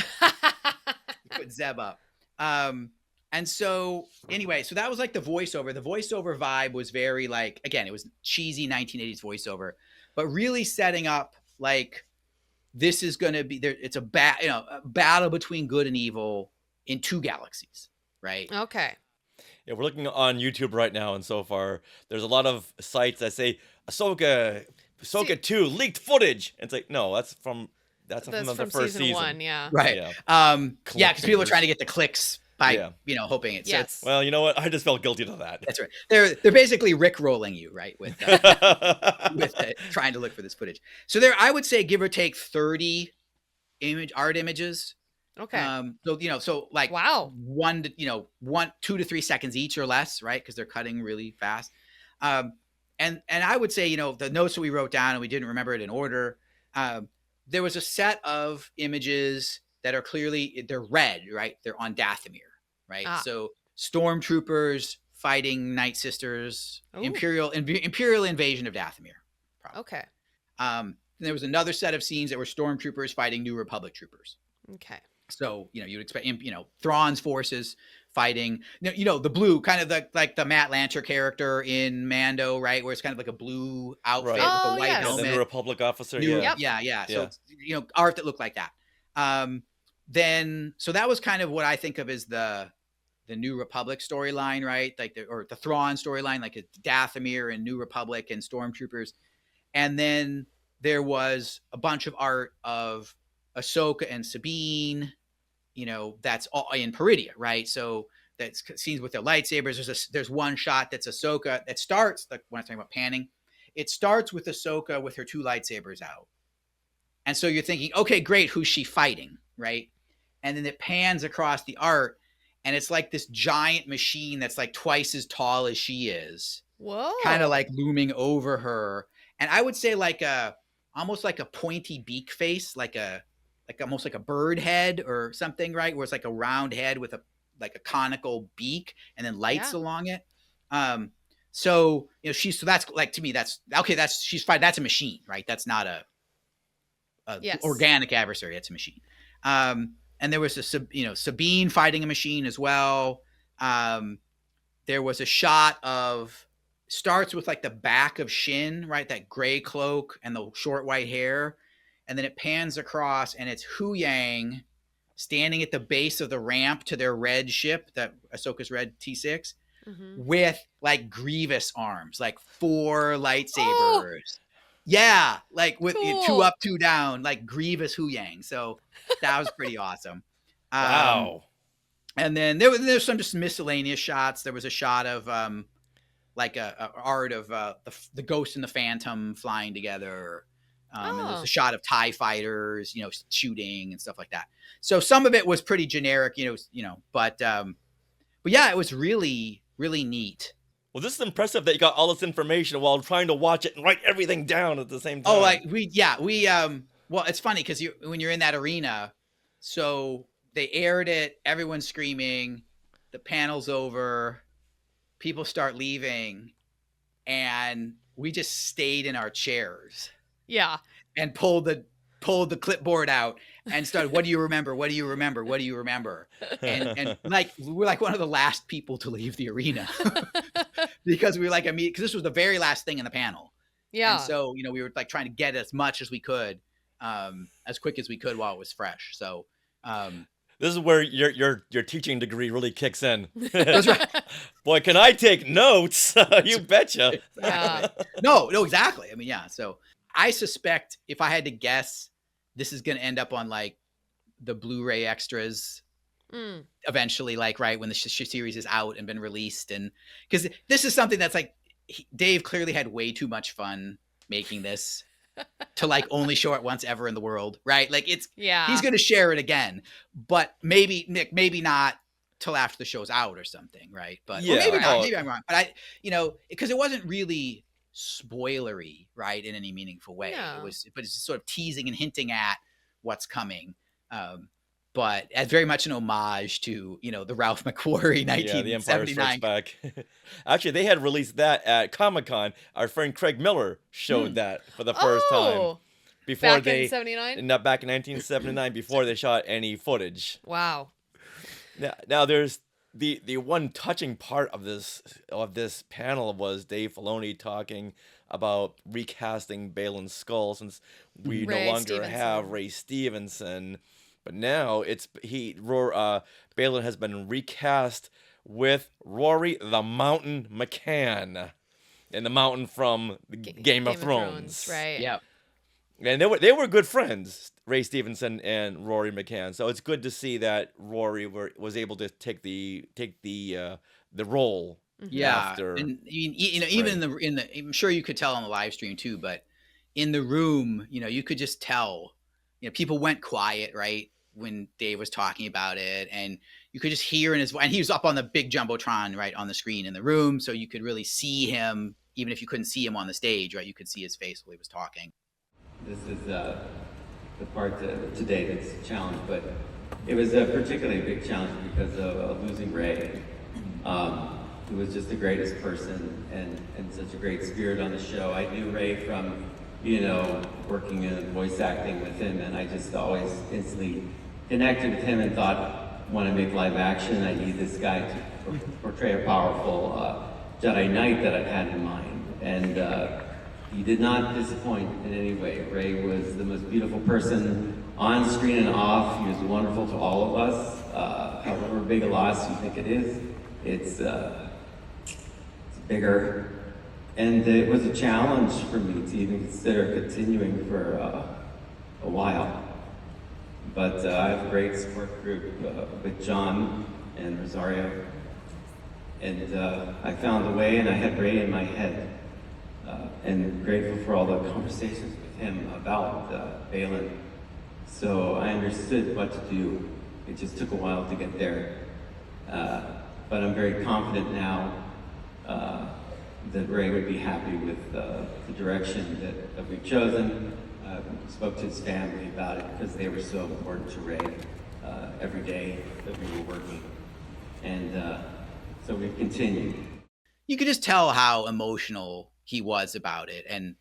Put Zeb up. And so anyway, so that was like the voiceover. The voiceover vibe was very like, again, it was cheesy 1980s voiceover, but really setting up like, this is going to be there. It's a battle between good and evil in two galaxies, right? Okay. Yeah, we're looking on YouTube right now, and so far there's a lot of sites that say Ahsoka 2 leaked footage. And it's like, no, that's from the first season. 1, yeah. Right. Yeah, because people are trying to get the clicks by hoping it's yes. Well, you know what? I just felt guilty to that. That's right. They're basically Rick-rolling you, right, with trying to look for this footage. So there, I would say, give or take 30 art images. Okay. So like wow, 2 to 3 seconds each or less, right? Because they're cutting really fast. And I would say, the notes that we wrote down and we didn't remember it in order. There was a set of images that are clearly, they're red, right? They're on Dathomir, right? So stormtroopers fighting Night Sisters, Imperial invasion of Dathomir. Probably. Okay. There was another set of scenes that were stormtroopers fighting New Republic troopers. Okay. So, you'd expect, Thrawn's forces fighting, the blue, kind of like the Matt Lanter character in Mando, right? Where it's kind of like a blue outfit with a white helmet. The New Republic officer. Yeah. So, art that looked like that. So that was kind of what I think of as the New Republic storyline, right? Like the Thrawn storyline, like Dathomir and New Republic and stormtroopers. And then there was a bunch of art of Ahsoka and Sabine, that's all in Peridia, right? So that's scenes with their lightsabers. There's one shot that's Ahsoka that starts, like when I'm talking about panning, it starts with Ahsoka with her 2 lightsabers out. And so you're thinking, okay, great, who's she fighting, right? And then it pans across the art, and it's like this giant machine that's like twice as tall as she is. Whoa. Kind of like looming over her. And I would say almost like a pointy beak face, almost like a bird head or something, right? Where it's like a round head with a conical beak and then lights along it. So that's like, to me, that's okay. She's fine. That's a machine, right? That's not a organic adversary. That's a machine. And there was Sabine fighting a machine as well. There was a shot starts with like the back of Shin, right? That gray cloak and the short white hair. And then it pans across and it's Hu Yang standing at the base of the ramp to their red ship, that Ahsoka's red T6, with like Grievous arms, like 4 lightsabers. Oh. Yeah, like with 2 up, 2 down, like Grievous Hu Yang. So that was pretty awesome. Wow. And then there's some just miscellaneous shots. There was a shot of like a art of the Ghost and the Phantom flying together. And there's a shot of TIE fighters, shooting and stuff like that. So some of it was pretty generic, but yeah, it was really, really neat. Well, this is impressive that you got all this information while trying to watch it and write everything down at the same time. Oh, well, it's funny because when you're in that arena, so they aired it, everyone's screaming, the panel's over, people start leaving, and we just stayed in our chairs. Yeah. And pulled the clipboard out and started, what do you remember? What do you remember? What do you remember? And like, we're like one of the last people to leave the arena because we were like, because this was the very last thing in the panel. Yeah. And so, we were like trying to get as much as we could, as quick as we could while it was fresh. So, this is where your teaching degree really kicks in. That's right. Boy, can I take notes? You betcha. Yeah. No, exactly. So I suspect, if I had to guess, this is going to end up on like the Blu-ray extras eventually, like right when the series is out and been released. And because this is something that's like, Dave clearly had way too much fun making this. to like only show it once ever in the world, right? Like he's Yeah. going to share it again, but maybe Nick, maybe not till after the show's out or something, right? But or maybe not, maybe I'm wrong. But because it wasn't really spoilery, right, in any meaningful way. No. But it's just sort of teasing and hinting at what's coming. But as very much an homage to, the Ralph McQuarrie 1979. The Empire Strikes Back. Actually, they had released that at Comic-Con. Our friend Craig Miller showed that for the first time. Before back in 79? Not back in 1979, before they shot any footage. Wow. Now there's the one touching part of this panel was Dave Filoni talking about recasting Baylan Scoll, since we no longer have Ray Stevenson. But now Baylan has been recast with Rory the Mountain McCann, and the Mountain from Game of Thrones. Right. Yeah. And they were good friends, Ray Stevenson and Rory McCann. So it's good to see that Rory was able to take the role. Yeah, after and even in the I'm sure you could tell on the live stream too, but in the room, you could just tell. People went quiet, right, when Dave was talking about it, and you could just hear in his voice. And he was up on the big jumbotron, right, on the screen in the room, so you could really see him, even if you couldn't see him on the stage, right? You could see his face while he was talking. This is the part today that's a challenge, but it was a particularly big challenge because of losing Ray, who was just the greatest person and such a great spirit on the show. I knew Ray from working in voice acting with him, and I just always instantly connected with him and thought, want to make live action, I need this guy to portray a powerful Jedi Knight that I've had in mind. And he did not disappoint in any way. Ray was the most beautiful person on screen and off. He was wonderful to all of us. However big a loss you think it is, it's bigger. And it was a challenge for me to even consider continuing for a while. But I have a great support group with John and Rosario. And I found a way, and I had Ray in my head. And grateful for all the conversations with him about Baylan. So I understood what to do. It just took a while to get there. But I'm very confident now that Ray would be happy with the direction that we've chosen. Spoke to his family about it because they were so important to Ray every day that we were working. And so we've continued. You could just tell how emotional he was about it, and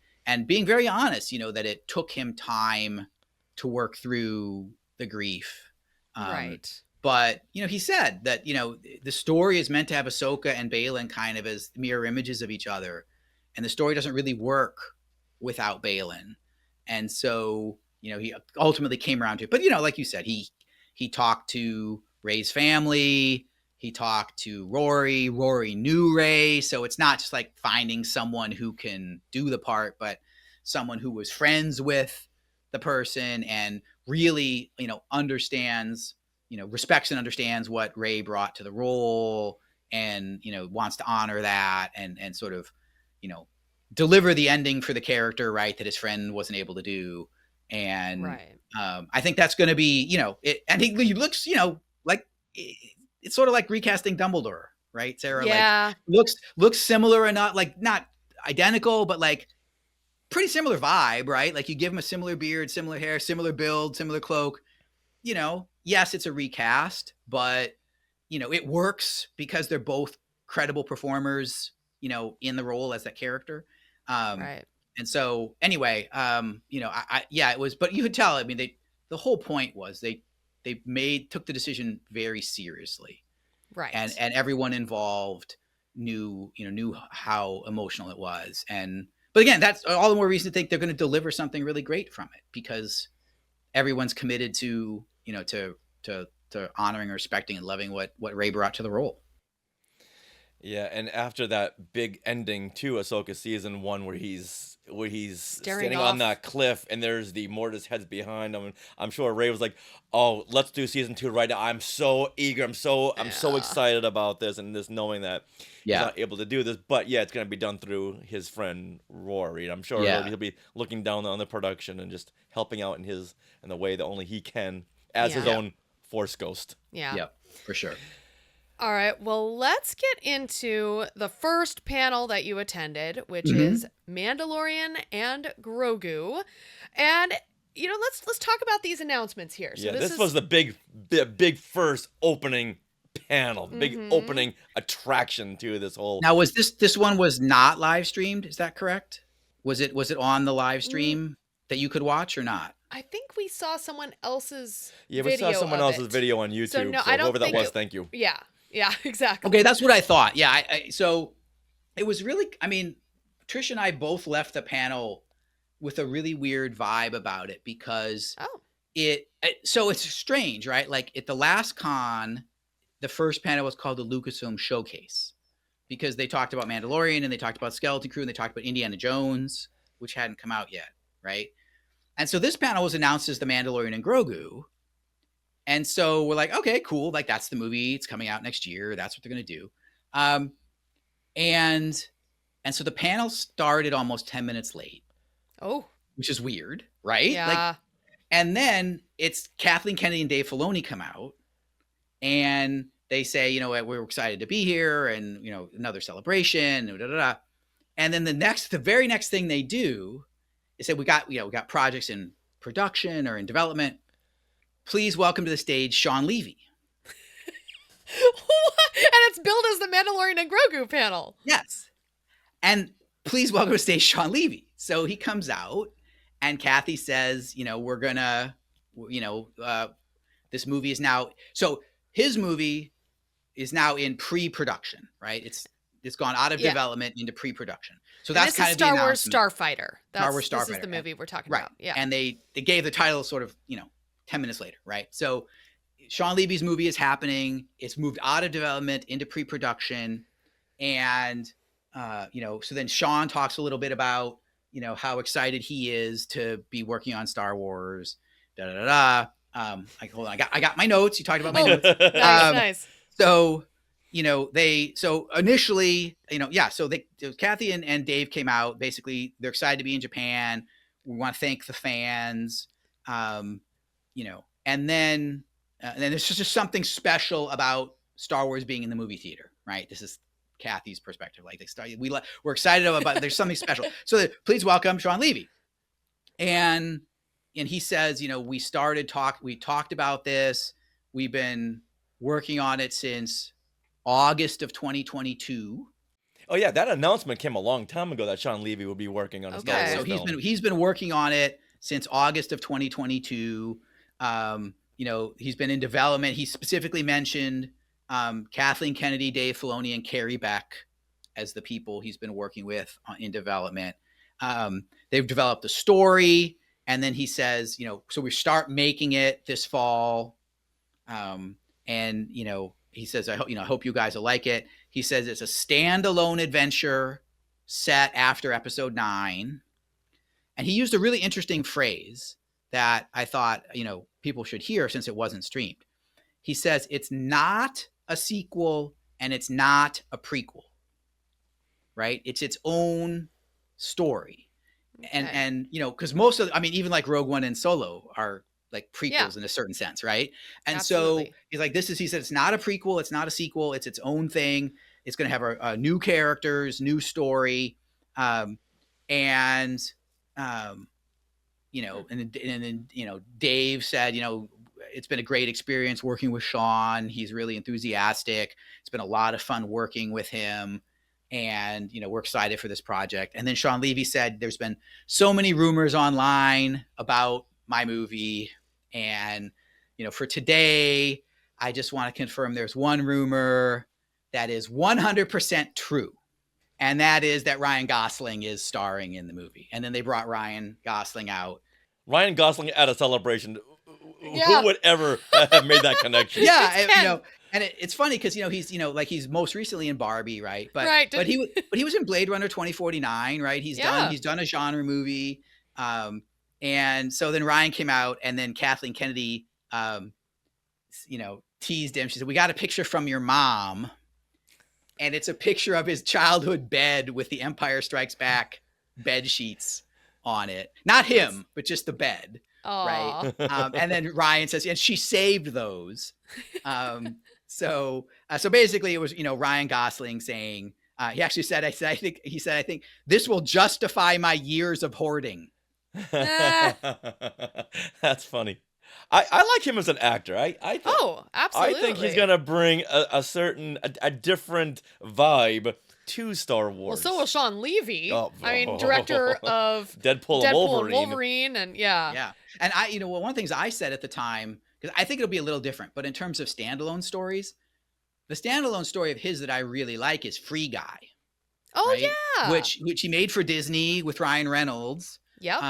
being very honest, that it took him time to work through the grief. Right. But, he said that, the story is meant to have Ahsoka and Baylan kind of as mirror images of each other. And the story doesn't really work without Baylan. And so, he ultimately came around to it. But, like you said, he talked to Ray's family. He talked to Rory. Rory knew Ray. So it's not just like finding someone who can do the part, but someone who was friends with the person and really, understands, respects and understands what Ray brought to the role and, wants to honor that and sort of, deliver the ending for the character, right, that his friend wasn't able to do. And I think that's going to be, I think he looks, like it's sort of like recasting Dumbledore, right, Sarah? Yeah. Like looks similar and not identical, but like pretty similar vibe, right? Like you give him a similar beard, similar hair, similar build, similar cloak. Yes, it's a recast, but it works because they're both credible performers, in the role as that character. Right. And so anyway, it was, but you could tell, I mean, the whole point was they took the decision very seriously. Right. And everyone involved knew how emotional it was. But again, that's all the more reason to think they're going to deliver something really great from it, because everyone's committed to honoring, respecting, and loving what Ray brought to the role. Yeah, and after that big ending to Ahsoka season 1 where he's standing on that cliff and there's the Mortis heads behind him, I'm sure Ray was like, "Oh, let's do season 2 right now. I'm so eager. I'm so excited about this," and this knowing that he's not able to do this, but it's going to be done through his friend Rory. I'm sure he'll be looking down on the production and just helping out in the way that only he can as his own Force ghost. Yeah. Yep, for sure. All right, well, let's get into the first panel that you attended, which is Mandalorian and Grogu. And, let's talk about these announcements here. So this was the big first opening panel, big opening attraction to this whole... Now, was this one was not live streamed? Is that correct? Was it on the live stream that you could watch or not? I think we saw someone else's video. Yeah, we saw someone else's video on YouTube. So, no, so I don't whoever think that was, thank you. Yeah, exactly. Okay, that's what I thought. Yeah, so it was really, Trish and I both left the panel with a really weird vibe about it because so it's strange, right? Like at the last con, the first panel was called the Lucasfilm Showcase because they talked about Mandalorian and they talked about Skeleton Crew and they talked about Indiana Jones, which hadn't come out yet, right? And so this panel was announced as the Mandalorian and Grogu. And so we're like, okay, cool. Like that's the movie. It's coming out next year. That's what they're going to do. And so the panel started almost 10 minutes late. Oh, which is weird, right? Yeah. And then it's Kathleen Kennedy and Dave Filoni come out and they say, we're excited to be here and, another celebration. And then the very next thing they do is say, we got projects in production or in development. Please welcome to the stage, Shawn Levy. And it's billed as the Mandalorian and Grogu panel. Yes. And please welcome to the stage, Shawn Levy. So he comes out and Kathy says, we're going to, this movie is now, so his movie is now in pre-production, right? It's gone out of development into pre-production. So that's kind of Star Wars Starfighter. Star Wars Starfighter. This is the movie we're talking right. about. Yeah. And they gave the title sort of, 10 minutes later, right? So Shawn Levy's movie is happening. It's moved out of development into pre-production. And, so then Shawn talks a little bit about, how excited he is to be working on Star Wars, Hold on. I got my notes. You talked about my notes. Nice. So, so initially, so Kathy and Dave came out. Basically, they're excited to be in Japan. We want to thank the fans. And then there's just something special about Star Wars being in the movie theater, right? This is Kathy's perspective. Like we're excited about. There's something special. So please welcome Shawn Levy. And he says, we talked about this. We've been working on it since August of 2022. Oh yeah, that announcement came a long time ago that Shawn Levy would be working on a Star Wars film. So he's been working on it since August of 2022. He's been in development. He specifically mentioned Kathleen Kennedy, Dave Filoni, and Carrie Beck as the people he's been working with in development. They've developed a story, and then he says, so we start making it this fall. He says, I hope you guys will like it. He says it's a standalone adventure set after episode 9. And he used a really interesting phrase that I thought, people should hear since it wasn't streamed. He says it's not a sequel and it's not a prequel, right? It's its own story. Okay. And because most of, even like Rogue One and Solo are like prequels in a certain sense, right? And Absolutely. So he's like, he said it's not a prequel, it's not a sequel, it's its own thing. It's going to have a new characters, new story. And then Dave said, it's been a great experience working with Shawn. He's really enthusiastic. It's been a lot of fun working with him. And, we're excited for this project. And then Shawn Levy said, there's been so many rumors online about my movie. And, for today, I just want to confirm there's one rumor that is 100% true. And that is that Ryan Gosling is starring in the movie. And then they brought Ryan Gosling out. Ryan Gosling at a celebration. Yeah. Who would ever have made that connection? Yeah. And it's funny because he's like he's most recently in Barbie, right? But Right. but he was in Blade Runner 2049, right? He's done a genre movie, and so then Ryan came out, and then Kathleen Kennedy, teased him. She said, "We got a picture from your mom," and it's a picture of his childhood bed with the Empire Strikes Back bed sheets on it. Not him, but just the bed. Aww. Right. And then Ryan says, and she saved those. So basically it was, Ryan Gosling saying, he actually said, I think this will justify my years of hoarding. That's funny. I like him as an actor. Absolutely. I think he's gonna bring a different vibe to Star Wars. Well, so will Shawn Levy. Oh, Director of Deadpool and Wolverine, and yeah. And one of the things I said at the time, because I think it'll be a little different, but in terms of standalone stories, the standalone story of his that I really like is Free Guy. Oh, right? yeah. Which he made for Disney with Ryan Reynolds. Yep.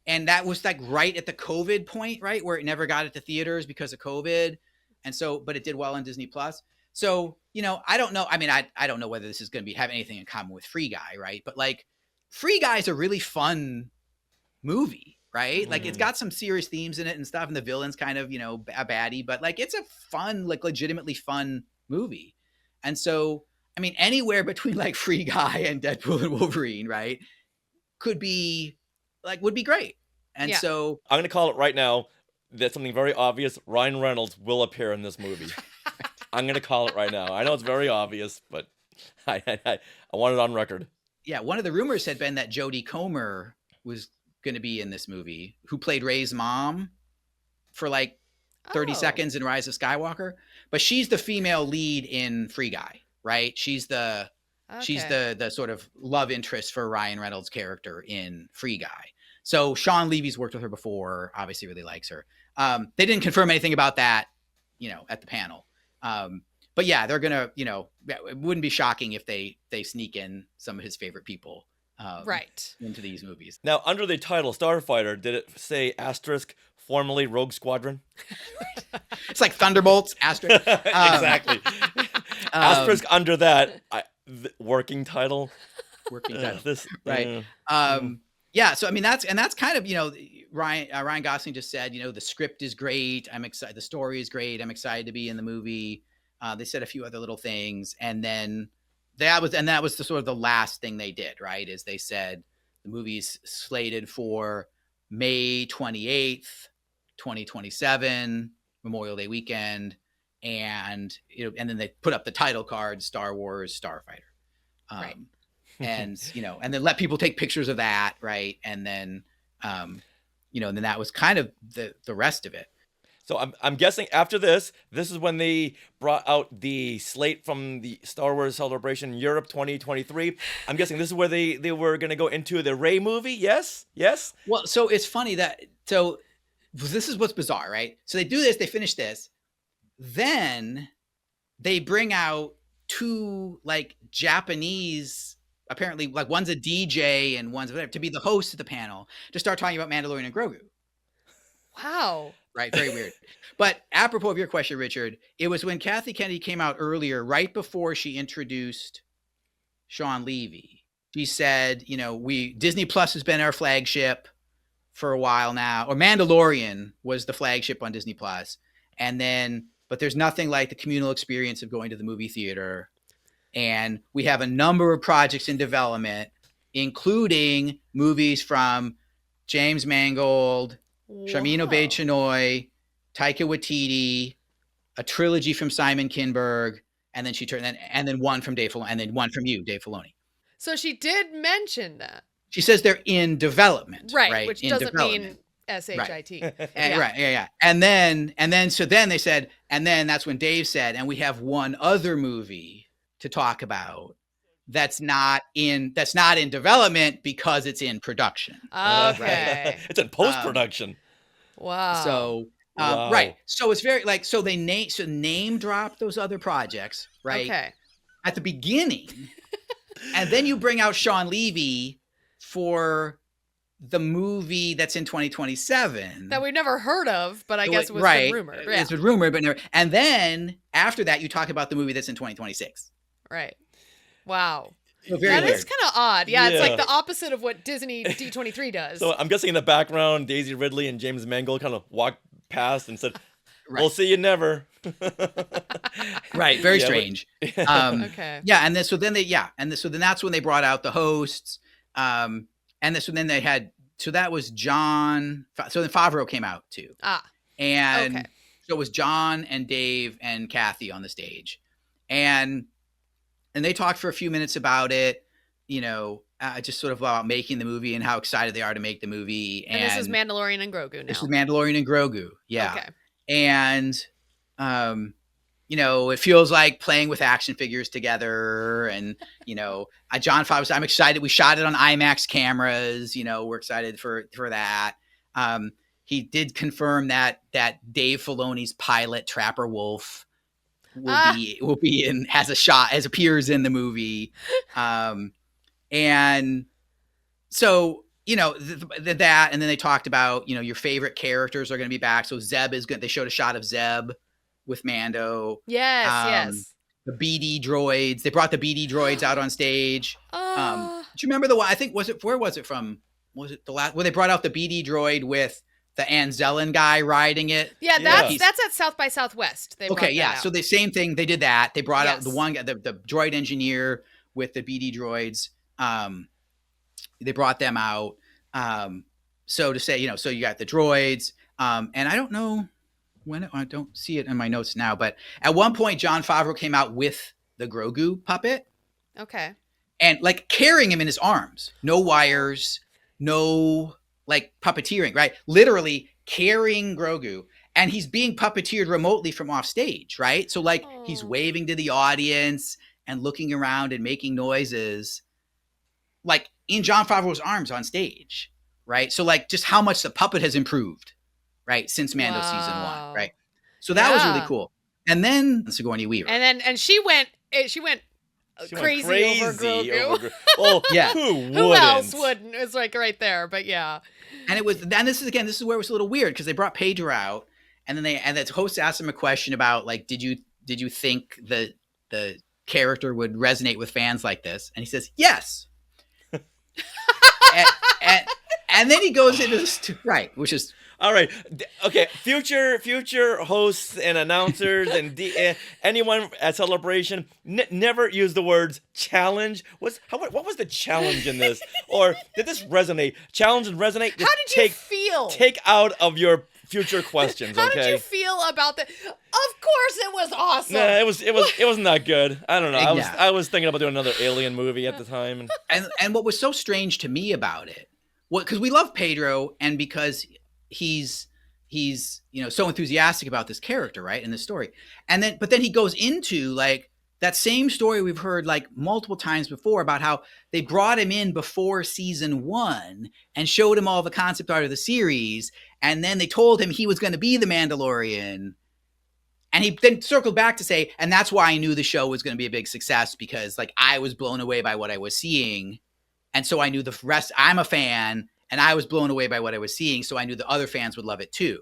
And that was like right at the COVID point, right? Where it never got into theaters because of COVID. And so, but it did well on Disney Plus. So, I don't know. I mean, I don't know whether this is going to have anything in common with Free Guy, right? But like Free Guy is a really fun movie, right? Like it's got some serious themes in it and stuff. And the villain's kind of, a baddie, but like it's a fun, like legitimately fun movie. And so, I mean, anywhere between like Free Guy and Deadpool and Wolverine, right? Would be great. And so I'm going to call it right now. That's something very obvious. Ryan Reynolds will appear in this movie. I'm going to call it right now. I know it's very obvious, but I want it on record. Yeah. One of the rumors had been that Jodie Comer was going to be in this movie, who played Rey's mom for like 30 seconds in Rise of Skywalker. But she's the female lead in Free Guy, right? She's the sort of love interest for Ryan Reynolds' character in Free Guy. So Shawn Levy's worked with her before, obviously really likes her. They didn't confirm anything about that, at the panel. But yeah, they're going to, it wouldn't be shocking if they sneak in some of his favorite people right into these movies. Now, under the title Starfighter, did it say asterisk, formerly Rogue Squadron? It's like Thunderbolts, asterisk. Exactly. Asterisk under that, working title. Working title. Right. Yeah. So, I mean, that's kind of, Ryan Gosling just said, the script is great. I'm excited. The story is great. I'm excited to be in the movie. They said a few other little things. And then that was the sort of the last thing they did, right? Is they said the movie's slated for May 28th, 2027, Memorial Day weekend. And, and then they put up the title card, Star Wars Starfighter. Right. And, and then let people take pictures of that. Right. And then, and then that was kind of the rest of it. So I'm guessing after this is when they brought out the slate from the Star Wars Celebration Europe 2023. I'm guessing this is where they were going to go into the Rey movie. Yes. Well, so it's funny so this is what's bizarre, right? So they do this, they finish this. Then they bring out two like Japanese, apparently like one's a DJ and one's whatever, to be the host of the panel to start talking about Mandalorian and Grogu. Wow. Right. Very weird. But apropos of your question, Richard, it was when Kathy Kennedy came out earlier, right before she introduced Shawn Levy. She said, Disney Plus has been our flagship for a while now, or Mandalorian was the flagship on Disney Plus. But there's nothing like the communal experience of going to the movie theater. And we have a number of projects in development, including movies from James Mangold, Sharmeen Obaid-Chinoy, Taika Waititi, a trilogy from Simon Kinberg, and then one from Dave Filoni, and then one from you, Dave Filoni. So she did mention that. She says they're in development, right? Which doesn't mean SHIT. Right. Yeah. And then they said, and then that's when Dave said, and we have one other movie to talk about that's not in development because it's in production. Okay. Right? It's in post-production. Wow. So right. So it's very like, so they name drop those other projects, right? Okay. At the beginning. And then you bring out Shawn Levy for the movie that's in 2027 that we've never heard of, but I guess it was been rumored. Yeah. It's been rumored, but never. And then after that, you talk about the movie that's in 2026. Right. Wow. So that is kind of odd. Yeah, it's like the opposite of what Disney D23 does. So I'm guessing in the background, Daisy Ridley and James Mangold kind of walked past and said, "We'll see you never." Right. Very strange. Okay. Yeah, and then so then that's when they brought out the hosts. And then they had, so that was John. So then Favreau came out too. And so it was John and Dave and Kathy on the stage, and they talked for a few minutes about it, just sort of about making the movie and how excited they are to make the movie. And this is Mandalorian and Grogu now. This is Mandalorian and Grogu. Yeah. Okay. And, it feels like playing with action figures together. And, John Favreau said, I'm excited. We shot it on IMAX cameras. We're excited for that. He did confirm that Dave Filoni's pilot, Trapper Wolf, will be in, appears in the movie. And so, that, and then they talked about, your favorite characters are going to be back. So Zeb is good. They showed a shot of Zeb with Mando. Yes. The BD droids. They brought the BD droids out on stage. Do you remember the one? I think, where was it from? Was it the last, where they brought out the BD droid with the Anzellan guy riding it? Yeah, that's at South by Southwest. So the same thing. They did that. They brought out the one guy, the droid engineer with the BD droids. They brought them out. So to say, so you got the droids. And I don't know when, I don't see it in my notes now, but at one point Jon Favreau came out with the Grogu puppet. Okay. And like carrying him in his arms, no wires, no like puppeteering, right? Literally carrying Grogu, and he's being puppeteered remotely from off stage, right? So like he's waving to the audience and looking around and making noises like in Jon Favreau's arms on stage, right? So like just how much the puppet has improved, right? Since Mando season 1, right? So that was really cool. And then Sigourney Weaver. And she went crazy over Grogu. Oh, yeah. Who else wouldn't? It's like right there, but yeah. And this is where it was a little weird because they brought Pedro out, and then the host asked him a question about like, did you think the character would resonate with fans like this? And he says, yes. and then he goes into this, right, which is. All right. Okay. Future hosts and announcers and anyone at Celebration never use the words challenge. What was the challenge in this? Or did this resonate? Challenge and resonate? How did you feel? Take out of your future questions. How did you feel about that? Of course, it was awesome. Nah, it wasn't that good. I don't know. I was thinking about doing another Alien movie at the time. And what was so strange to me about it, because we love Pedro, and because he's so enthusiastic about this character, right, in this story, but then he goes into like that same story we've heard like multiple times before about how they brought him in before season 1 and showed him all the concept art of the series, and then they told him he was going to be the Mandalorian, and he then circled back to say, and that's why I knew the show was going to be a big success, because like I was blown away by what I was seeing, and so I knew the rest. I'm a fan. And I was blown away by what I was seeing, so I knew the other fans would love it too.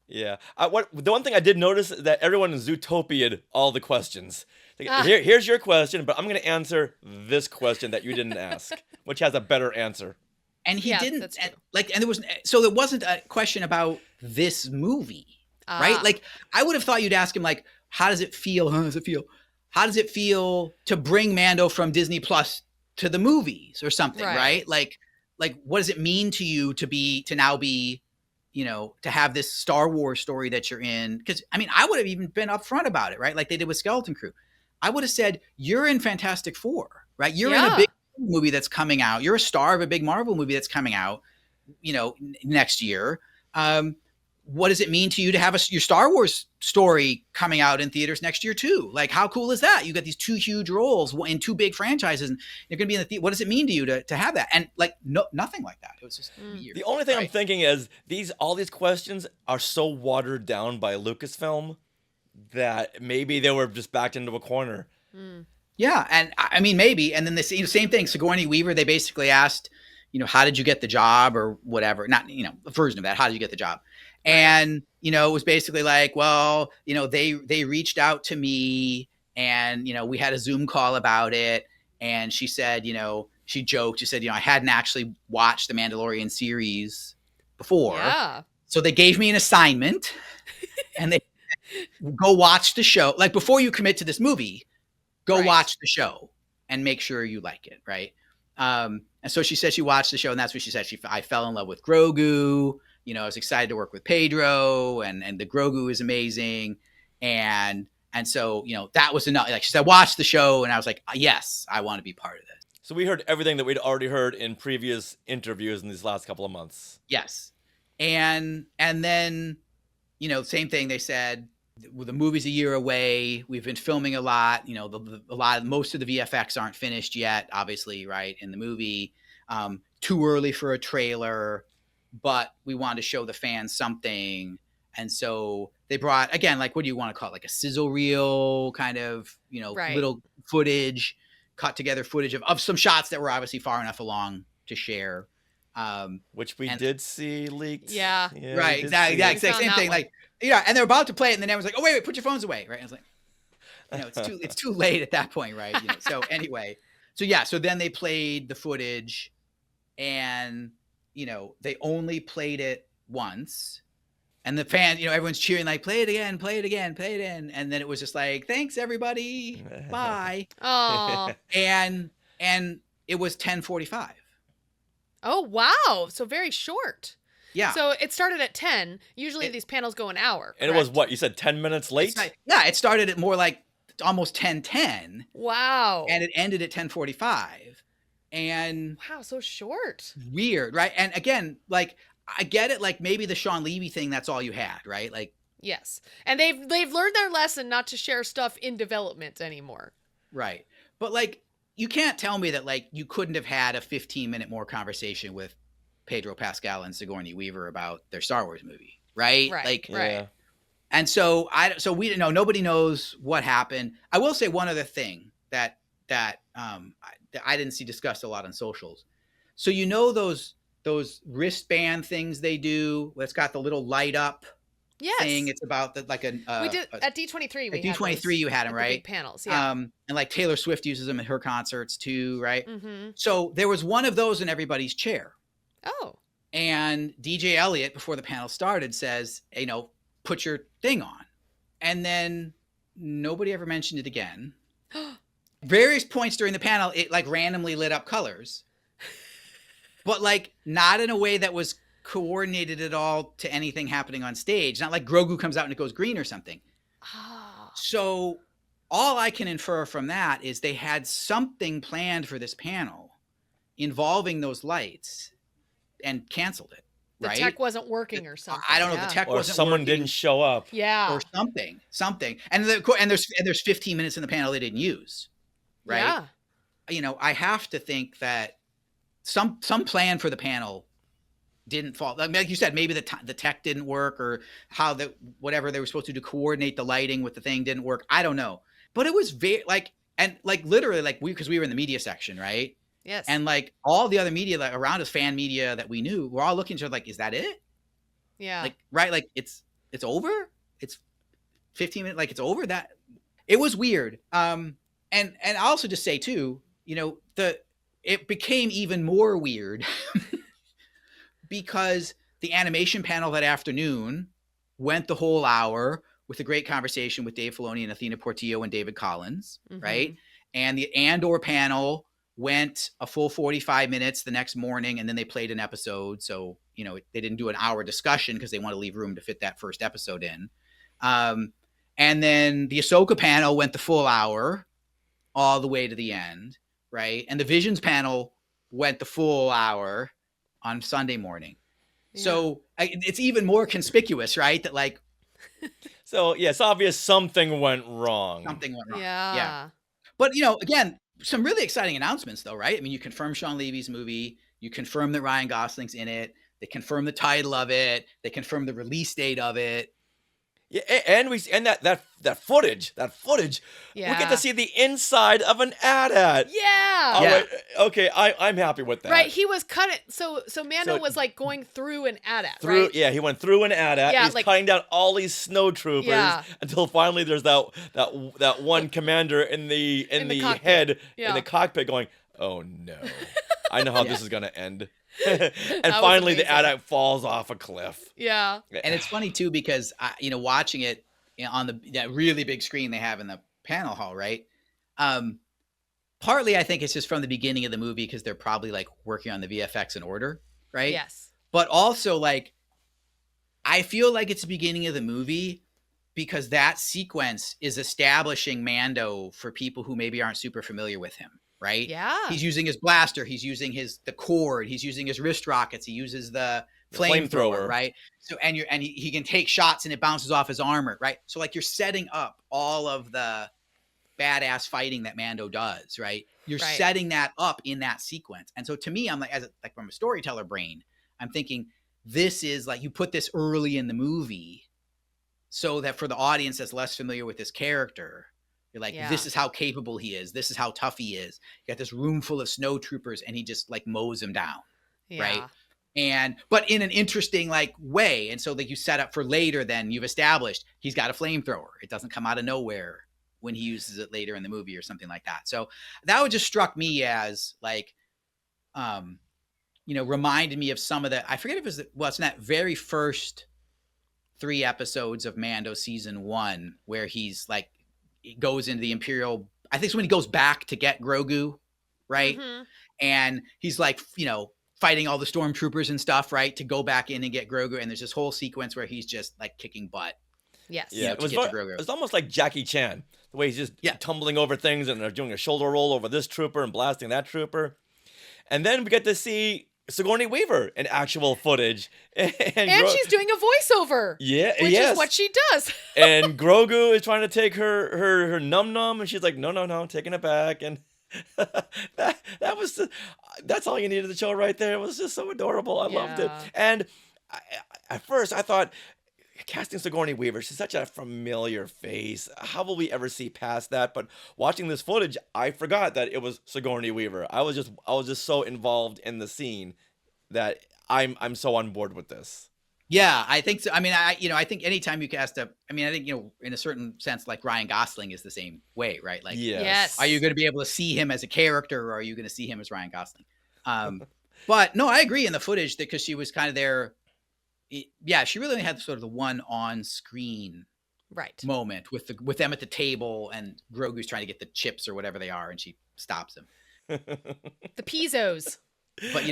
Yeah. The one thing I did notice is that everyone in Zootopia'd all the questions. Here's your question, but I'm going to answer this question that you didn't ask, which has a better answer. And he didn't. And there wasn't a question about this movie, right? Like I would have thought you'd ask him like, how does it feel? How does it feel to bring Mando from Disney Plus to the movies or something, right? Like, what does it mean to you to now be, to have this Star Wars story that you're in? Because, I mean, I would have even been upfront about it, right? Like they did with Skeleton Crew. I would have said, you're in Fantastic Four, right? You're in a big movie that's coming out. You're a star of a big Marvel movie that's coming out, next year. What does it mean to you to have your Star Wars story coming out in theaters next year too? Like, how cool is that? You got these 2 huge roles in 2 big franchises, and you're going to be in the theater. What does it mean to you to have that? And like, nothing like that. It was just weird. The only thing I'm thinking is all these questions are so watered down by Lucasfilm that maybe they were just backed into a corner. Yeah. And I mean, maybe. And then the same thing, Sigourney Weaver, they basically asked, how did you get the job or whatever? Not, a version of that. How did you get the job? And, it was basically like, well, they reached out to me and, we had a Zoom call about it. And she said, she joked, she said, I hadn't actually watched the Mandalorian series before. Yeah. So they gave me an assignment and they go watch the show. Like, before you commit to this movie, go watch the show and make sure you like it. Right. And so she said she watched the show, and that's what she said. I fell in love with Grogu. I was excited to work with Pedro, and the Grogu is amazing. And so, that was enough. Like, she said, watch the show. And I was like, yes, I want to be part of this. So we heard everything that we'd already heard in previous interviews in these last couple of months. Yes. And then, same thing. They said, well, the movie's a year away. We've been filming a lot. Most of the VFX aren't finished yet, obviously, right, in the movie. Too early for a trailer, but we wanted to show the fans something. And so they brought, again, like, what do you want to call it? Like a sizzle reel kind of, little footage, cut together footage of some shots that were obviously far enough along to share. Which we did see leaked. Yeah. Right. Exactly. Yeah. Same thing. Like, and they're about to play it, and then everyone's like, "Oh, wait, put your phones away!" Right? And I was like, it's too late at that point, right? So anyway, so then they played the footage, and they only played it once, and the fans, everyone's cheering like, "Play it again, play it again, play it in," and then it was just like, "Thanks, everybody, bye." Oh. And it was 10:45. Oh wow! So very short. Yeah. So it started at 10. Usually these panels go an hour. And it was what? You said 10 minutes late? It started at more like almost 10:10. Wow. And it ended at 10:45. And wow, so short. Weird, right? And again, like, I get it, like, maybe the Shawn Levy thing, that's all you had, right? Like, yes. And they've learned their lesson not to share stuff in development anymore. Right. But, like, you can't tell me that, like, you couldn't have had a 15-minute more conversation with Pedro Pascal and Sigourney Weaver about their Star Wars movie, right? Like, right. And so we didn't know. Nobody knows what happened. I will say one other thing that I didn't see discussed a lot on socials. So those wristband things they do, that's got the little light up thing. It's about we did at D23. At D23 you had them, right? Big panels, yeah. And like Taylor Swift uses them at her concerts too, right? Mm-hmm. So there was one of those in everybody's chair. Oh. And DJ Elliott, before the panel started, says, put your thing on. And then nobody ever mentioned it again. Various points during the panel, it like randomly lit up colors. But like not in a way that was coordinated at all to anything happening on stage. Not like Grogu comes out and it goes green or something. Oh. So all I can infer from that is they had something planned for this panel involving those lights and canceled it. The tech wasn't working or something. I don't know. The tech wasn't someone working. Didn't show up. Yeah. Or something. And there's 15 minutes in the panel they didn't use. Right. Yeah. I have to think that some plan for the panel didn't fall. Like you said, maybe the tech didn't work, or how whatever they were supposed to do to coordinate the lighting with the thing didn't work. I don't know. But it was very literally because we were in the media section, right? Yes. And like all the other media around us, fan media that we knew, we're all looking at each other like, is that it? Yeah. Like, right. Like it's over. It's 15 minutes. Like it's over. That it was weird. And I also just say too, it became even more weird because the animation panel that afternoon went the whole hour with a great conversation with Dave Filoni and Athena Portillo and David Collins. Mm-hmm. Right. And the Andor panel went a full 45 minutes the next morning, and then they played an episode. So, they didn't do an hour discussion because they want to leave room to fit that first episode in. And then the AHSOKA panel went the full hour all the way to the end, right? And the Visions panel went the full hour on Sunday morning. Yeah. So it's even more conspicuous, right? That like... So, yeah, it's obvious something went wrong. Yeah. But, again... Some really exciting announcements, though, right? I mean, you confirm Shawn Levy's movie. You confirm that Ryan Gosling's in it. They confirm the title of it. They confirm the release date of it. Yeah, and that footage, we get to see the inside of an AT-AT. Yeah. All right, okay, I'm happy with that. Right, he was cutting. So Mando was like going through an AT-AT, Through, right? yeah, he went through an AT-AT. Yeah, He's like- cutting down all these snow troopers until finally there's that one commander in the cockpit. head Yeah. in the cockpit going, "Oh no, I know how this is gonna end." And was finally, the amazing. AT-AT falls off a cliff. Yeah. And it's funny too because watching it on that really big screen they have in the panel hall, right? Partly I think it's just from the beginning of the movie because they're probably like working on the VFX in order, right? Yes. But also like I feel like it's the beginning of the movie because that sequence is establishing Mando for people who maybe aren't super familiar with him, right? Yeah. He's using his blaster, he's using the cord, he's using his wrist rockets, he uses the flamethrower, right? So and he can take shots and it bounces off his armor, right? So like you're setting up all of the badass fighting that Mando does, right? You're setting that up in that sequence. And so to me, I'm like, like from a storyteller brain, I'm thinking this is like you put this early in the movie so that for the audience that's less familiar with this character, you're like, this is how capable he is. This is how tough he is. You got this room full of snow troopers and he just like mows them down, right? But in an interesting like way. And so like you set up for later, then you've established he's got a flamethrower. It doesn't come out of nowhere when he uses it later in the movie or something like that. So that would just struck me as like, reminded me of some of the, I forget if it was, it's in that very first 3 episodes of Mando season 1, where he's like, he goes into the Imperial, I think it's when he goes back to get Grogu, right? Mm-hmm. And he's like, fighting all the stormtroopers and stuff, right? To go back in and get Grogu. And there's this whole sequence where he's just like kicking butt. Yes. Yeah, to get to Grogu. It's almost like Jackie Chan, the way he's just tumbling over things and they're doing a shoulder roll over this trooper and blasting that trooper. And then we get to see Sigourney Weaver in actual footage. And she's doing a voiceover. Yeah, which is what she does. And Grogu is trying to take her num-num, and she's like, no, taking it back. And that's all you needed to show right there. It was just so adorable. I loved it. And at first I thought, casting Sigourney Weaver, she's such a familiar face. How will we ever see past that? But watching this footage, I forgot that it was Sigourney Weaver. I was just so involved in the scene that I'm so on board with this. Yeah, I think so. I mean, I think anytime you cast in a certain sense, like Ryan Gosling is the same way, right? Like, yes. Are you going to be able to see him as a character, or are you going to see him as Ryan Gosling? But no, I agree in the footage because she was kind of there. Yeah, she really only had sort of the one on-screen moment with them at the table, and Grogu's trying to get the chips or whatever they are, and she stops him. The Pizzos. But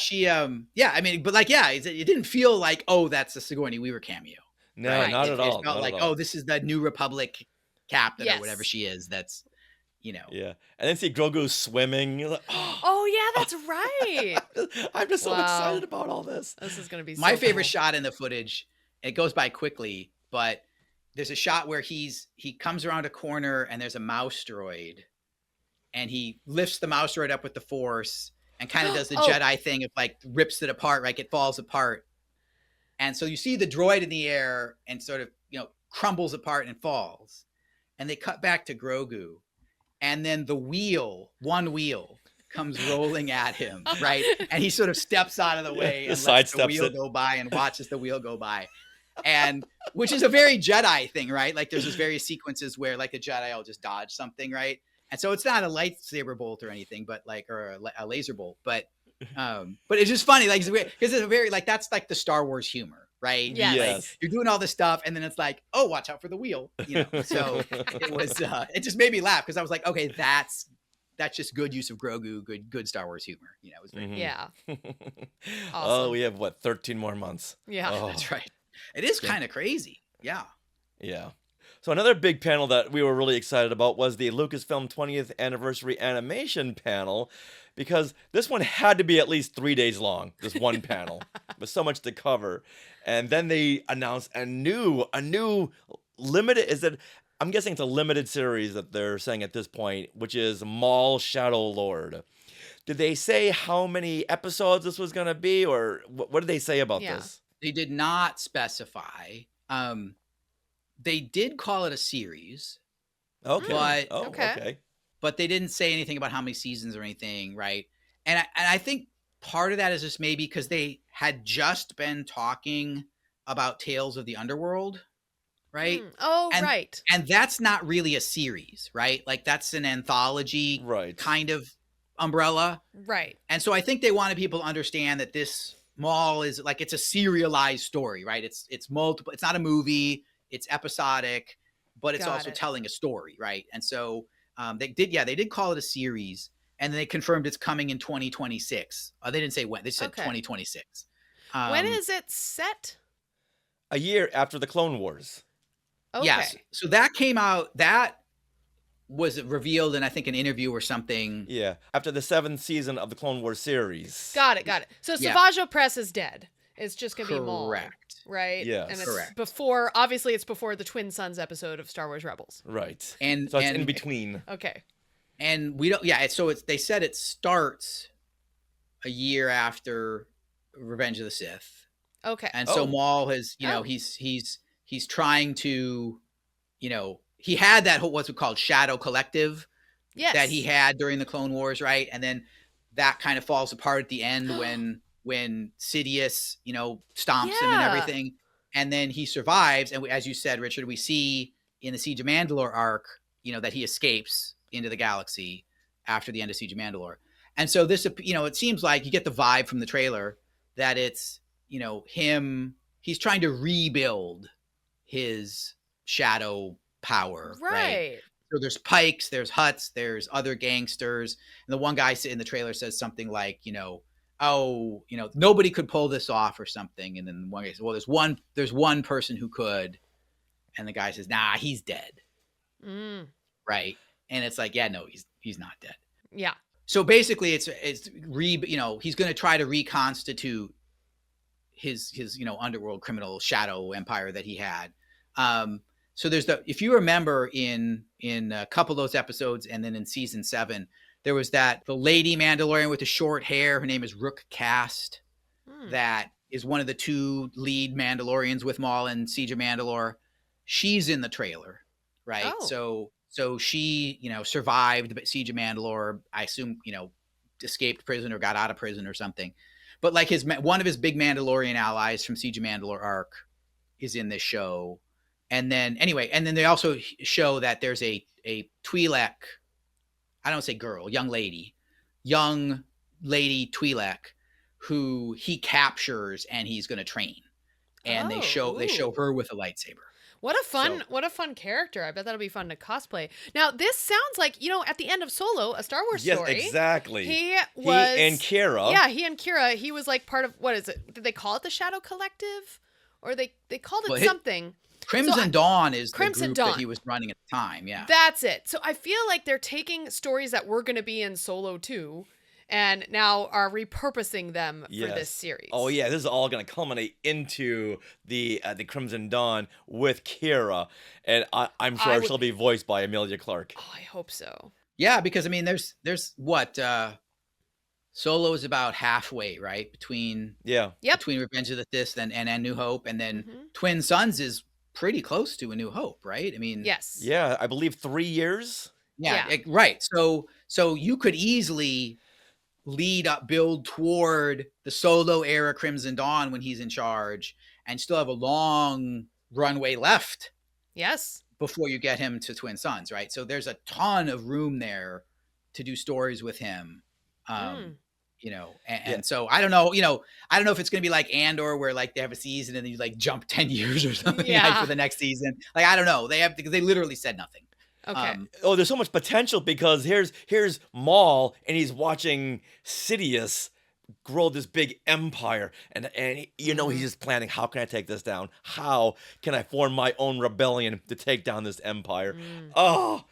she but like it didn't feel like, oh, that's a Sigourney Weaver cameo. No, right? not at all. It felt like, oh, this is the New Republic captain or whatever she is. That's Yeah, and then see Grogu swimming. You're like, oh yeah, that's right. I'm just so excited about all this. This is gonna be my favorite cool. shot in the footage. It goes by quickly, but there's a shot where he comes around a corner and there's a mouse droid, and he lifts the mouse droid up with the Force and kind of does the Jedi thing of like rips it apart, like it falls apart. And so you see the droid in the air and sort of crumbles apart and falls, and they cut back to Grogu. And then one wheel comes rolling at him, right? And he sort of steps out of the way and lets the wheel go by and watches the wheel go by. And which is a very Jedi thing, right? Like there's these various sequences where like the Jedi will just dodge something, right? And so it's not a lightsaber bolt or anything, but like, or a laser bolt, but it's just funny, like, because it's a very, like, that's like the Star Wars humor. Right. Yes. Like, you're doing all this stuff. And then it's like, oh, watch out for the wheel. So it was, it just made me laugh because I was like, okay, that's just good use of Grogu, good Star Wars humor. It was very good. Yeah. Awesome. Oh, we have 13 more months. Yeah. Oh. That's right. It is kind of crazy. Yeah. Yeah. So another big panel that we were really excited about was the Lucasfilm 20th Anniversary Animation panel, because this one had to be at least 3 days long, this one panel, with so much to cover. And then they announced a new limited, I'm guessing it's a limited series that they're saying at this point, which is MAUL Shadow Lord. Did they say how many episodes this was going to be, or what did they say about this? They did not specify. they did call it a series. Okay. But Okay. but they didn't say anything about how many seasons or anything, right? And I think part of that is just maybe because they had just been talking about Tales of the Underworld, right? Right. And that's not really a series, right? Like that's an anthology kind of umbrella. Right. And so I think they wanted people to understand that this MAUL is like, it's a serialized story, right? It's multiple, it's not a movie, it's episodic, but it's also telling a story, right? And so they did call it a series, and then they confirmed it's coming in 2026. They didn't say when, they said 2026. When is it set? A year after the Clone Wars. Okay. Yes. So that came out, that was revealed in, I think, an interview or something. Yeah. After the 7th season of the Clone Wars series. Got it. So Savage Press is dead. It's just going to be MAUL. Correct. Right? Yes. And it's Correct. before, obviously it's before the Twin Sons episode of Star Wars Rebels. Right. So it's in between. Okay. And we don't, they said it starts a year after Revenge of the Sith. Okay. And so MAUL has, he's trying to, he had that whole, what's it called, Shadow Collective that he had during the Clone Wars, right? And then that kind of falls apart at the end when Sidious, stomps him and everything. And then he survives. And as you said, Richard, we see in the Siege of Mandalore arc, that he escapes into the galaxy after the end of Siege of Mandalore. And so this, it seems like you get the vibe from the trailer that it's, him, he's trying to rebuild his shadow power, right? So there's Pikes, there's Hutts, there's other gangsters. And the one guy in the trailer says something like, nobody could pull this off or something. And then one guy says, well, there's one person who could. And the guy says, nah, he's dead. Right. And it's like, yeah, no, he's not dead. Yeah. So basically it's he's going to try to reconstitute his underworld criminal shadow empire that he had. So there's if you remember in a couple of those episodes, and then in season 7, there was the lady Mandalorian with the short hair. Her name is Rook Kast. That is one of the 2 lead Mandalorians with MAUL and Siege of Mandalore. She's in the trailer, right? So she, survived Siege of Mandalore. I assume, escaped prison or got out of prison or something. But like one of his big Mandalorian allies from Siege of Mandalore arc is in this show. And then they also show that there's a Twi'lek, I don't say girl, young lady Twi'lek, who he captures and he's going to train. And they show her with a lightsaber. What a fun character. I bet that'll be fun to cosplay. Now, this sounds like, at the end of Solo, a Star Wars story. Yes, exactly. He and Kira. Yeah, he and Kira, he was like part of, what is it? Did they call it the Shadow Collective? Or they called it something. Crimson Dawn is Crimson the group Dawn. that he was running at the time, yeah. That's it. So I feel like they're taking stories that were going to be in Solo 2 and now are repurposing them for this series. Oh yeah, this is all going to culminate into the Crimson Dawn with Kira, and I'm sure she'll be voiced by Emilia Clarke. Oh, I hope so. Yeah, because I mean, there's what Solo is about halfway, right, between Revenge of the Sith and New Hope, and then Twin Sons is pretty close to A New Hope, right? I mean, yes, yeah, I believe 3 years. Yeah. Right. So you could easily build toward the Solo era Crimson Dawn when he's in charge, and still have a long runway left. Yes. Before you get him to Twin Sons, right? So there's a ton of room there to do stories with him. So I don't know, I don't know if it's going to be like Andor where like they have a season and then you like jump 10 years or something for the next season. Like, I don't know. Because they literally said nothing. Okay. There's so much potential because here's MAUL and he's watching Sidious grow this big empire, and he's just planning, how can I take this down? How can I form my own rebellion to take down this empire? Oh,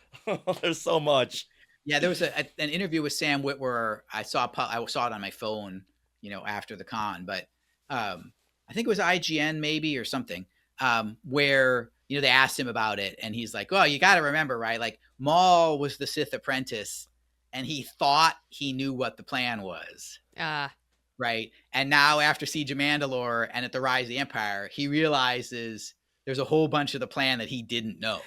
there's so much. Yeah, there was an interview with Sam Witwer. I saw it on my phone, after the con, but I think it was IGN maybe or something, where they asked him about it, and he's like, "Oh, you got to remember, right? Like MAUL was the Sith apprentice, and he thought he knew what the plan was." Right. And now after Siege of Mandalore and at the Rise of the Empire, he realizes there's a whole bunch of the plan that he didn't know,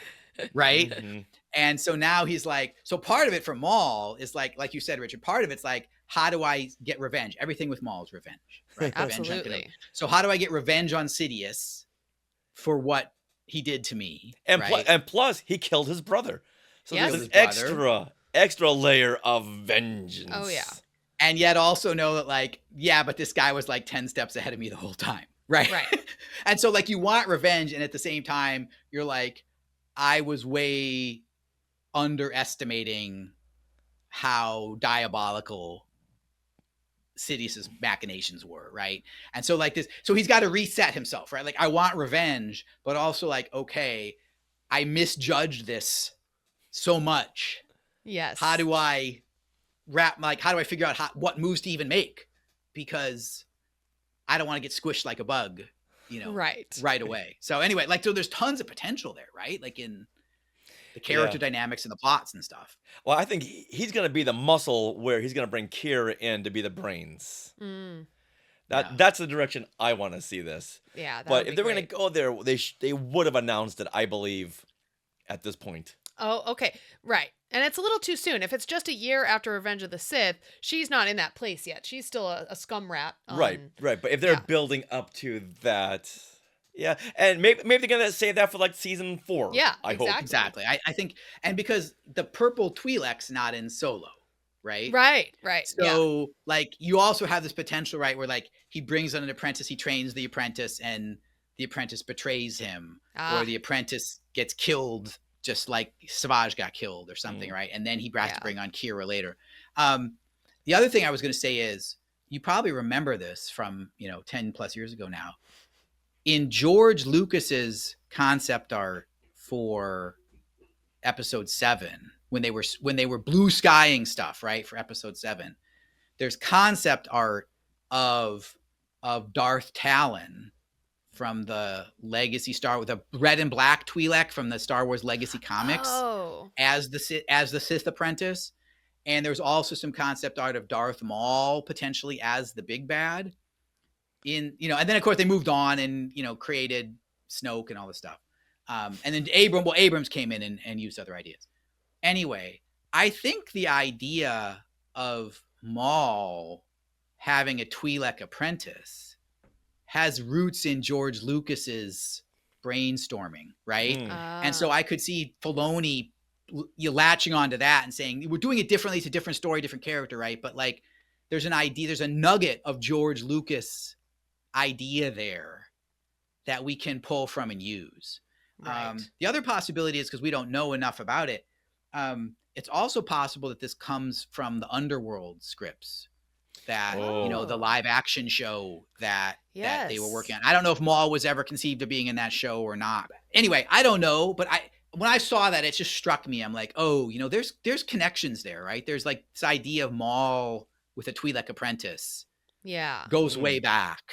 right? And so now he's like, so part of it for MAUL is like you said, Richard, part of it's like, how do I get revenge? Everything with MAUL is revenge, right? Absolutely. So how do I get revenge on Sidious for what he did to me? And, right? and plus, he killed his brother. So Yes. there's an extra layer of vengeance. Oh, yeah. And yet also know that like, yeah, but this guy was like 10 steps ahead of me the whole time. Right. Right. And so like you want revenge. And at the same time, you're like, I was way underestimating how diabolical Sidious's machinations were. Right. And so like this, so he's got to reset himself, right? Like I want revenge, but also like, okay, I misjudged this so much. Yes. How do I how do I figure out what moves to even make? Because I don't want to get squished like a bug, right away. So anyway, like, so there's tons of potential there, right? Like in the character dynamics and the plots and stuff. Well, I think he's going to be the muscle where he's going to bring Kira in to be the brains. That's the direction I want to see this. Yeah. But if they were going to go there, they would have announced it, I believe, at this point. Oh, okay. Right. And it's a little too soon. If it's just a year after Revenge of the Sith, she's not in that place yet. She's still a scum rat. Right. But if they're building up to that, and maybe they're gonna save that for like season 4. Yeah, I hope. Exactly. I think, and because the purple Twi'lek's not in Solo, right? Right. So like you also have this potential, right, where like he brings on an apprentice, he trains the apprentice, and the apprentice betrays him, or the apprentice gets killed. Just like Savage got killed or something, right? And then he has to bring on Kira later. The other thing I was going to say is, you probably remember this from 10 plus years ago now. In George Lucas's concept art for Episode 7, when they were blue skying stuff, right, for Episode 7, there's concept art of Darth Talon from the Legacy Star with a red and black Twi'lek from the Star Wars Legacy comics as the Sith apprentice. And there's also some concept art of Darth Maul potentially as the big bad and then of course they moved on and, created Snoke and all this stuff. And then Abrams came in and used other ideas. Anyway, I think the idea of Maul having a Twi'lek apprentice has roots in George Lucas's brainstorming, right? And so I could see Filoni latching onto that and saying, we're doing it differently. It's a different story, different character, right? But like, there's an idea, there's a nugget of George Lucas idea there that we can pull from and use. Right. The other possibility is, because we don't know enough about it, it's also possible that this comes from the Underworld scripts. That the live action show that they were working on. I don't know if Maul was ever conceived of being in that show or not. Anyway, I don't know, but when I saw that, it just struck me. I'm like, there's connections there, right? There's like this idea of Maul with a Twi'lek apprentice. Yeah, goes way back,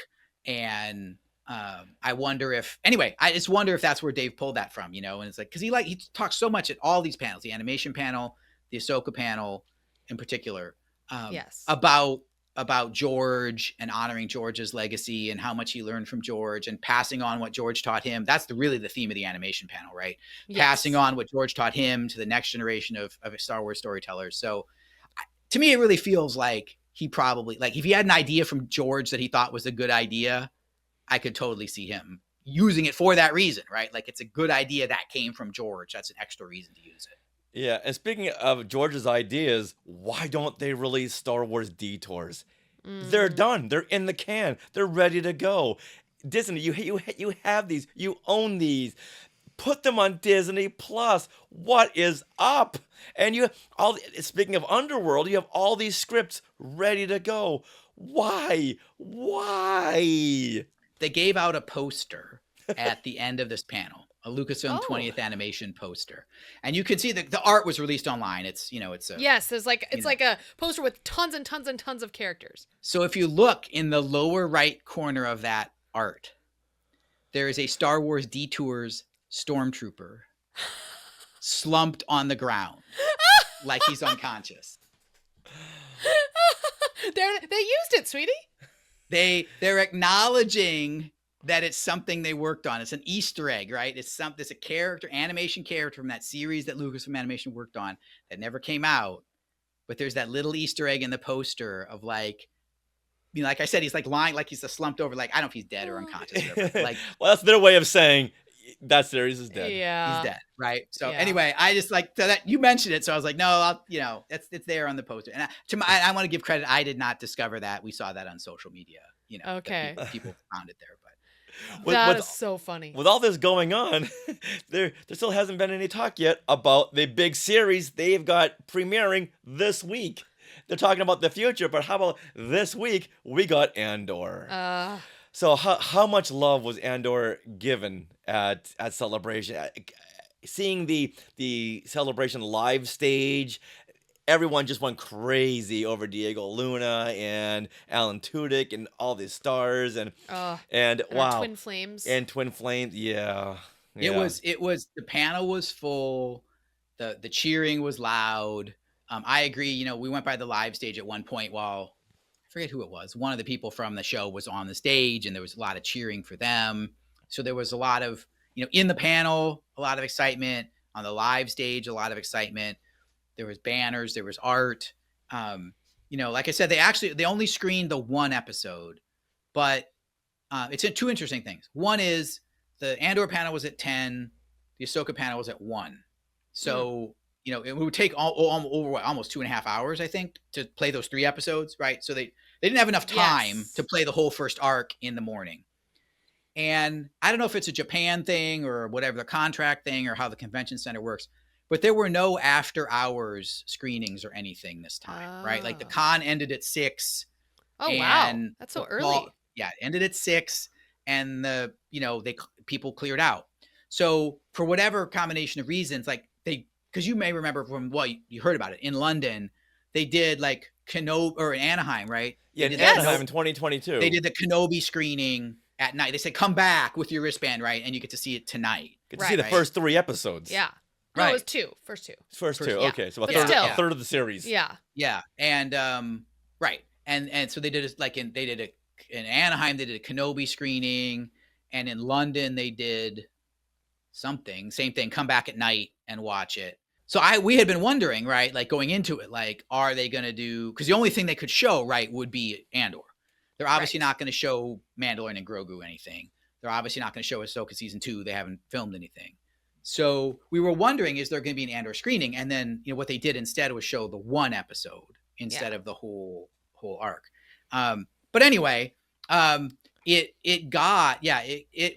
and I wonder if I just wonder if that's where Dave pulled that from, and it's like because he talks so much at all these panels, the animation panel, the Ahsoka panel, in particular, about George and honoring George's legacy and how much he learned from George and passing on what George taught him. That's really the theme of the animation panel, right? Yes. Passing on what George taught him to the next generation of Star Wars storytellers. So to me, it really feels like he probably, like if he had an idea from George that he thought was a good idea, I could totally see him using it for that reason, right? Like it's a good idea that came from George. That's an extra reason to use it. Yeah, and speaking of George's ideas, why don't they release Star Wars Detours? They're done. They're in the can. They're ready to go. Disney, you have these. You own these. Put them on Disney Plus. What is up? And speaking of Underworld, you have all these scripts ready to go. Why? They gave out a poster at the end of this panel. A Lucasfilm 20th animation poster, and you can see that the art was released online. It's there's like like a poster with tons and tons and tons of characters. So if you look in the lower right corner of that art, there is a Star Wars Detours stormtrooper slumped on the ground like he's unconscious. They used it, sweetie. They're acknowledging that it's something they worked on. It's an Easter egg, right? It's a character, animation character from that series that Lucasfilm Animation worked on that never came out. But there's that little Easter egg in the poster of like, you know, like I said, he's like lying, like he's a slumped over, like I don't know if he's dead or unconscious. Or whatever. Like, well, that's their way of saying that series is dead. Yeah, he's dead, right? So anyway, I just like so that you mentioned it, so I was like, no, it's there on the poster. And I want to give credit. I did not discover that. We saw that on social media. You know, okay, people found it there, but. That is so funny. With all this going on, there still hasn't been any talk yet about the big series they've got premiering this week. They're talking about the future, but how about this week we got Andor? So how much love was Andor given at Celebration? Seeing the Celebration live stage, everyone just went crazy over Diego Luna and Alan Tudyk and all these stars and wow, Twin Flames yeah. It was the panel was full, the cheering was loud. I agree. You know, we went by the live stage at one point while I forget who it was. One of the people from the show was on the stage and there was a lot of cheering for them. So there was a lot of, you know, in the panel, a lot of excitement. On the live stage, a lot of excitement. There was banners, there was art. You know, like I said, they only screened the one episode, but it's two interesting things. One is the Andor panel was at 10, the Ahsoka panel was at 1. So, you know, it would take almost 2.5 hours, I think, to play those 3 episodes, right? So they didn't have enough time to play the whole first arc in the morning. And I don't know if it's a Japan thing or whatever, the contract thing or how the convention center works, but there were no after hours screenings or anything this time, right? Like the con ended at 6. Oh, wow. That's so early. Yeah, it ended at 6 and people cleared out. So for whatever combination of reasons, like because you may remember from what you heard about it in London, they did like Kenobi or in Anaheim, right? Yeah, in Anaheim in 2022. They did the Kenobi screening at night. They said, come back with your wristband, right? And you get to see it tonight. Get to see the first 3 episodes. Yeah. No, right. It was 2. First 2. First 2. Yeah. Okay. So a third of the series. Yeah. Yeah. And right. And so they did in Anaheim, they did a Kenobi screening, and in London they did something, same thing, come back at night and watch it. So we had been wondering, right, like going into it, like, are they going to do, because the only thing they could show, right, would be Andor. They're obviously not going to show Mandalorian and Grogu anything. They're obviously not going to show Ahsoka season 2. They haven't filmed anything. So we were wondering, is there going to be an Andor screening? And then, you know, what they did instead was show the 1 episode instead of the whole arc. But anyway, it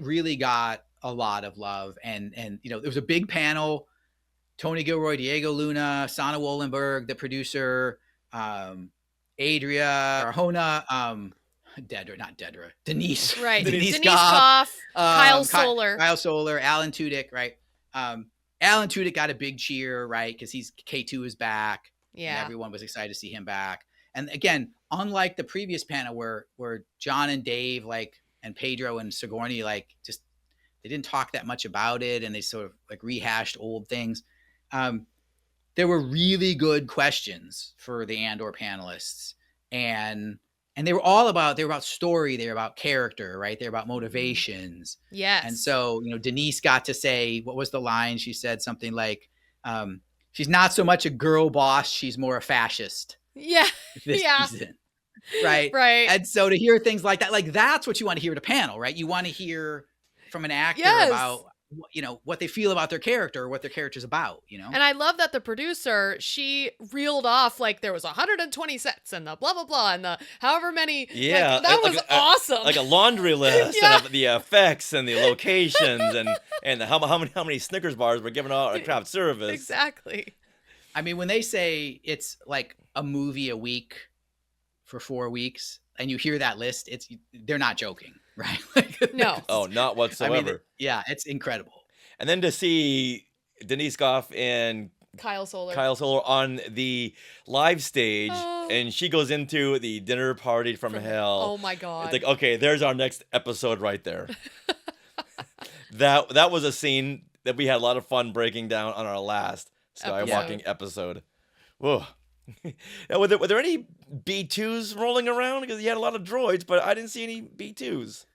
really got a lot of love. And you know, there was a big panel. Tony Gilroy, Diego Luna, Sana Wollenberg, the producer, Adria Arjona, Denise. Right. Denise Goff, Kyle Soller. Kyle Soller, Alan Tudyk, right? Alan Tudyk got a big cheer, right? Because K2 is back. Yeah. And everyone was excited to see him back. And again, unlike the previous panel where John and Dave, and Pedro and Sigourney, they didn't talk that much about it and they sort of rehashed old things. There were really good questions for the Andor panelists, and they were about story, they were about character, right? They're about motivations. Yes. And so, you know, Denise got to say, what was the line? She said something like, she's not so much a girl boss, she's more a fascist. Yeah. This season. Right. Right. And so to hear things like that, that's what you want to hear at a panel, right? You want to hear from an actor about, you know, what they feel about their character or what their character's about, you know? And I love that the producer, she reeled off there was 120 sets and the blah, blah, blah, and the however many. Yeah. That was awesome. Like a laundry list of the effects and the locations and how many Snickers bars were given out at craft service. Exactly. I mean, when they say it's like a movie a week for 4 weeks and you hear that list, they're not joking, right? No. Oh, not whatsoever. I mean, it's incredible. And then to see Denise Goff and Kyle Soller on the live stage, and she goes into the dinner party from hell. Oh my God. It's like, okay, there's our next episode right there. That was a scene that we had a lot of fun breaking down on our last Skywalking episode. Whoa. Now, were there any B2s rolling around? Because you had a lot of droids, but I didn't see any B2s.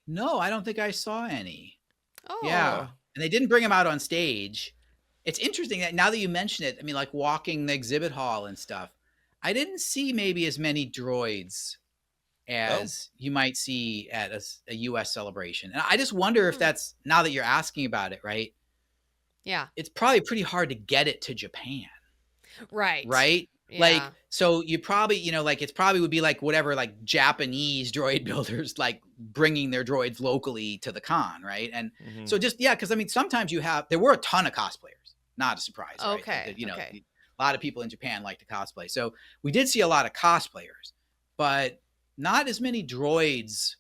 No, I don't think I saw any. Oh. Yeah. And they didn't bring them out on stage. It's interesting that now that you mention it, I mean, like walking the exhibit hall and stuff, I didn't see maybe as many droids as you might see at a U.S. celebration. And I just wonder if that's, now that you're asking about it, right? Yeah. It's probably pretty hard to get it to Japan. Right. Right? Yeah. Like, so you probably, you know, like it's probably would be like whatever, like Japanese droid builders, like bringing their droids locally to the con. Right. And so just, yeah. Cause I mean, sometimes there were a ton of cosplayers, not a surprise. Okay. Right? You know, a lot of people in Japan like to cosplay. So we did see a lot of cosplayers, but not as many droids,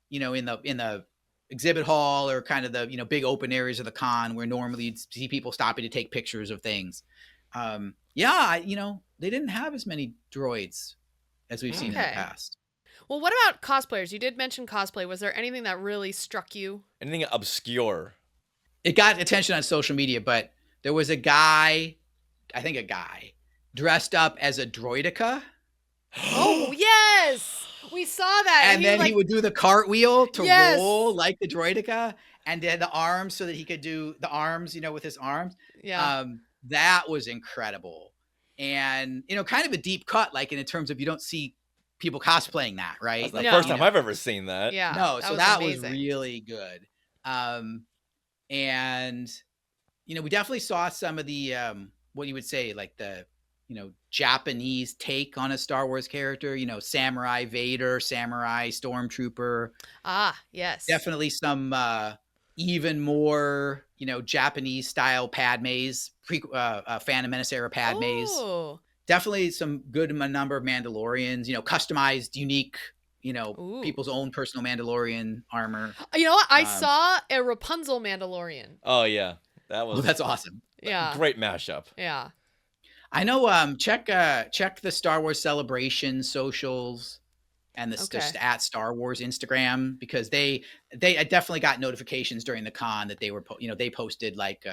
you know, in the exhibit hall or kind of the, you know, big open areas of the con where normally you'd see people stopping to take pictures of things. You know, they didn't have as many droids as we've seen in the past. Well, what about cosplayers? You did mention cosplay. Was there anything that really struck you? Anything obscure? It got attention on social media, but there was a guy, dressed up as a droidica. Oh, yes. We saw that. And then he would do the cartwheel to roll like the droidica and had the arms so that he could do the arms, you know, with his arms. Yeah. That was incredible. And, you know, kind of a deep cut, like in terms of you don't see people cosplaying that, right? That's the first time I've ever seen that. Yeah. No, so that was really good. And, you know, we definitely saw some of the, what you would say, like the, you know, Japanese take on a Star Wars character, you know, Samurai Vader, Samurai Stormtrooper. Ah, yes. Definitely some even more, you know, Japanese style Padmes, Phantom Menace era Padmes. Oh. Definitely some good number of Mandalorians, you know, customized, unique, you know, people's own personal Mandalorian armor. You know what? I saw a Rapunzel Mandalorian. Oh, yeah. That's awesome. Yeah. Great mashup. Yeah. I know. Check the Star Wars Celebration socials and the at Star Wars Instagram, because they definitely got notifications during the con that they were they posted like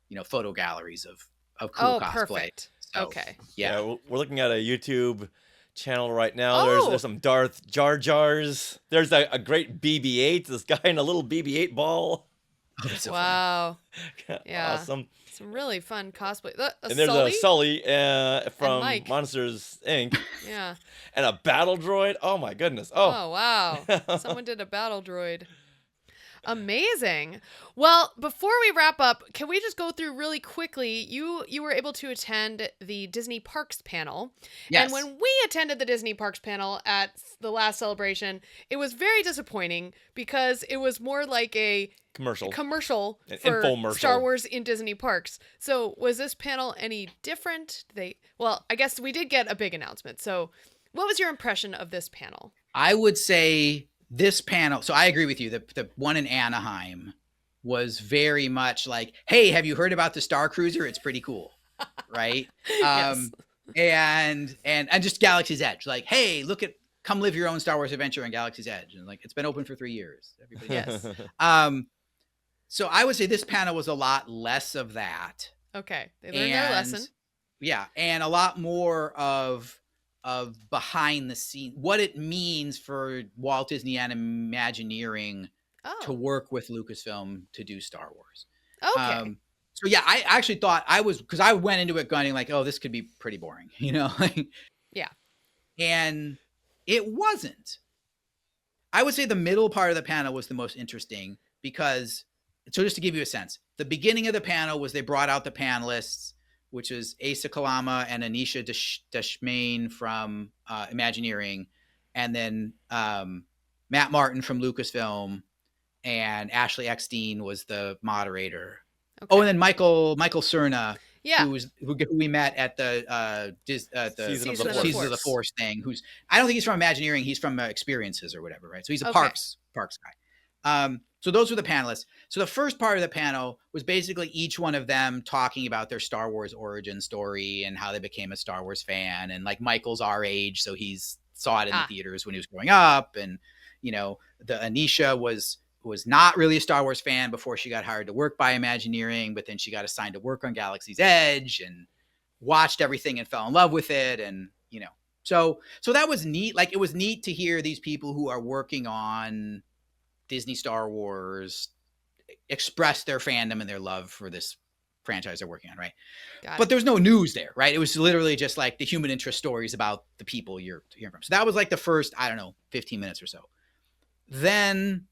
you know, photo galleries of cool cosplay. Perfect. So, okay. Yeah, we're looking at a YouTube channel right now. There's some Darth Jar Jars. There's a great BB-8. This guy in a little BB-8 ball. Oh, that's so wow. Yeah. Awesome. Some really fun cosplay. And there's a Sully from Mike. Monsters, Inc. Yeah. And a battle droid. Oh, my goodness. Oh, wow. Someone did a battle droid. Amazing. Well, before we wrap up, can we just go through really quickly? You were able to attend the Disney Parks panel. Yes. And when we attended the Disney Parks panel at the last celebration, it was very disappointing because it was more like a commercial An for infomercial. Star Wars in Disney Parks. So was this panel any different? Well, I guess we did get a big announcement. So what was your impression of this panel? I would say this panel, so I agree with you. The one in Anaheim was very much like, hey, have you heard about the Star Cruiser? It's pretty cool. Right? Yes. And just Galaxy's Edge. Like, hey, come live your own Star Wars adventure on Galaxy's Edge. And like, it's been open for 3 years. Everybody. Yes. So I would say this panel was a lot less of that. Okay. They learned their lesson. Yeah. And a lot more of behind the scenes, what it means for Walt Disney and Imagineering to work with Lucasfilm to do Star Wars. Okay. So yeah, I actually thought because I went into it gunning like, oh, this could be pretty boring, you know? Yeah. And it wasn't. I would say the middle part of the panel was the most interesting because, so just to give you a sense, the beginning of the panel was they brought out the panelists, which is AHSOKA and Anisha Deshmane from Imagineering, and then Matt Martin from Lucasfilm, and Ashley Eckstein was the moderator. Okay. Oh, and then Michael Cerna, who we met at the Season of the Force thing. I don't think he's from Imagineering. He's from Experiences or whatever, right? So he's a parks guy. So those were the panelists. So the first part of the panel was basically each one of them talking about their Star Wars origin story and how they became a Star Wars fan. And like Michael's our age, so he's saw it in the theaters when he was growing up. And, you know, the Anisha was not really a Star Wars fan before she got hired to work by Imagineering, but then she got assigned to work on Galaxy's Edge and watched everything and fell in love with it. And, you know, so that was neat. Like, it was neat to hear these people who are working on Disney Star Wars express their fandom and their love for this franchise they're working on, right? But there's no news there, right? It was literally just like the human interest stories about the people you're hearing from. So that was like the first, I don't know, 15 minutes or so. Then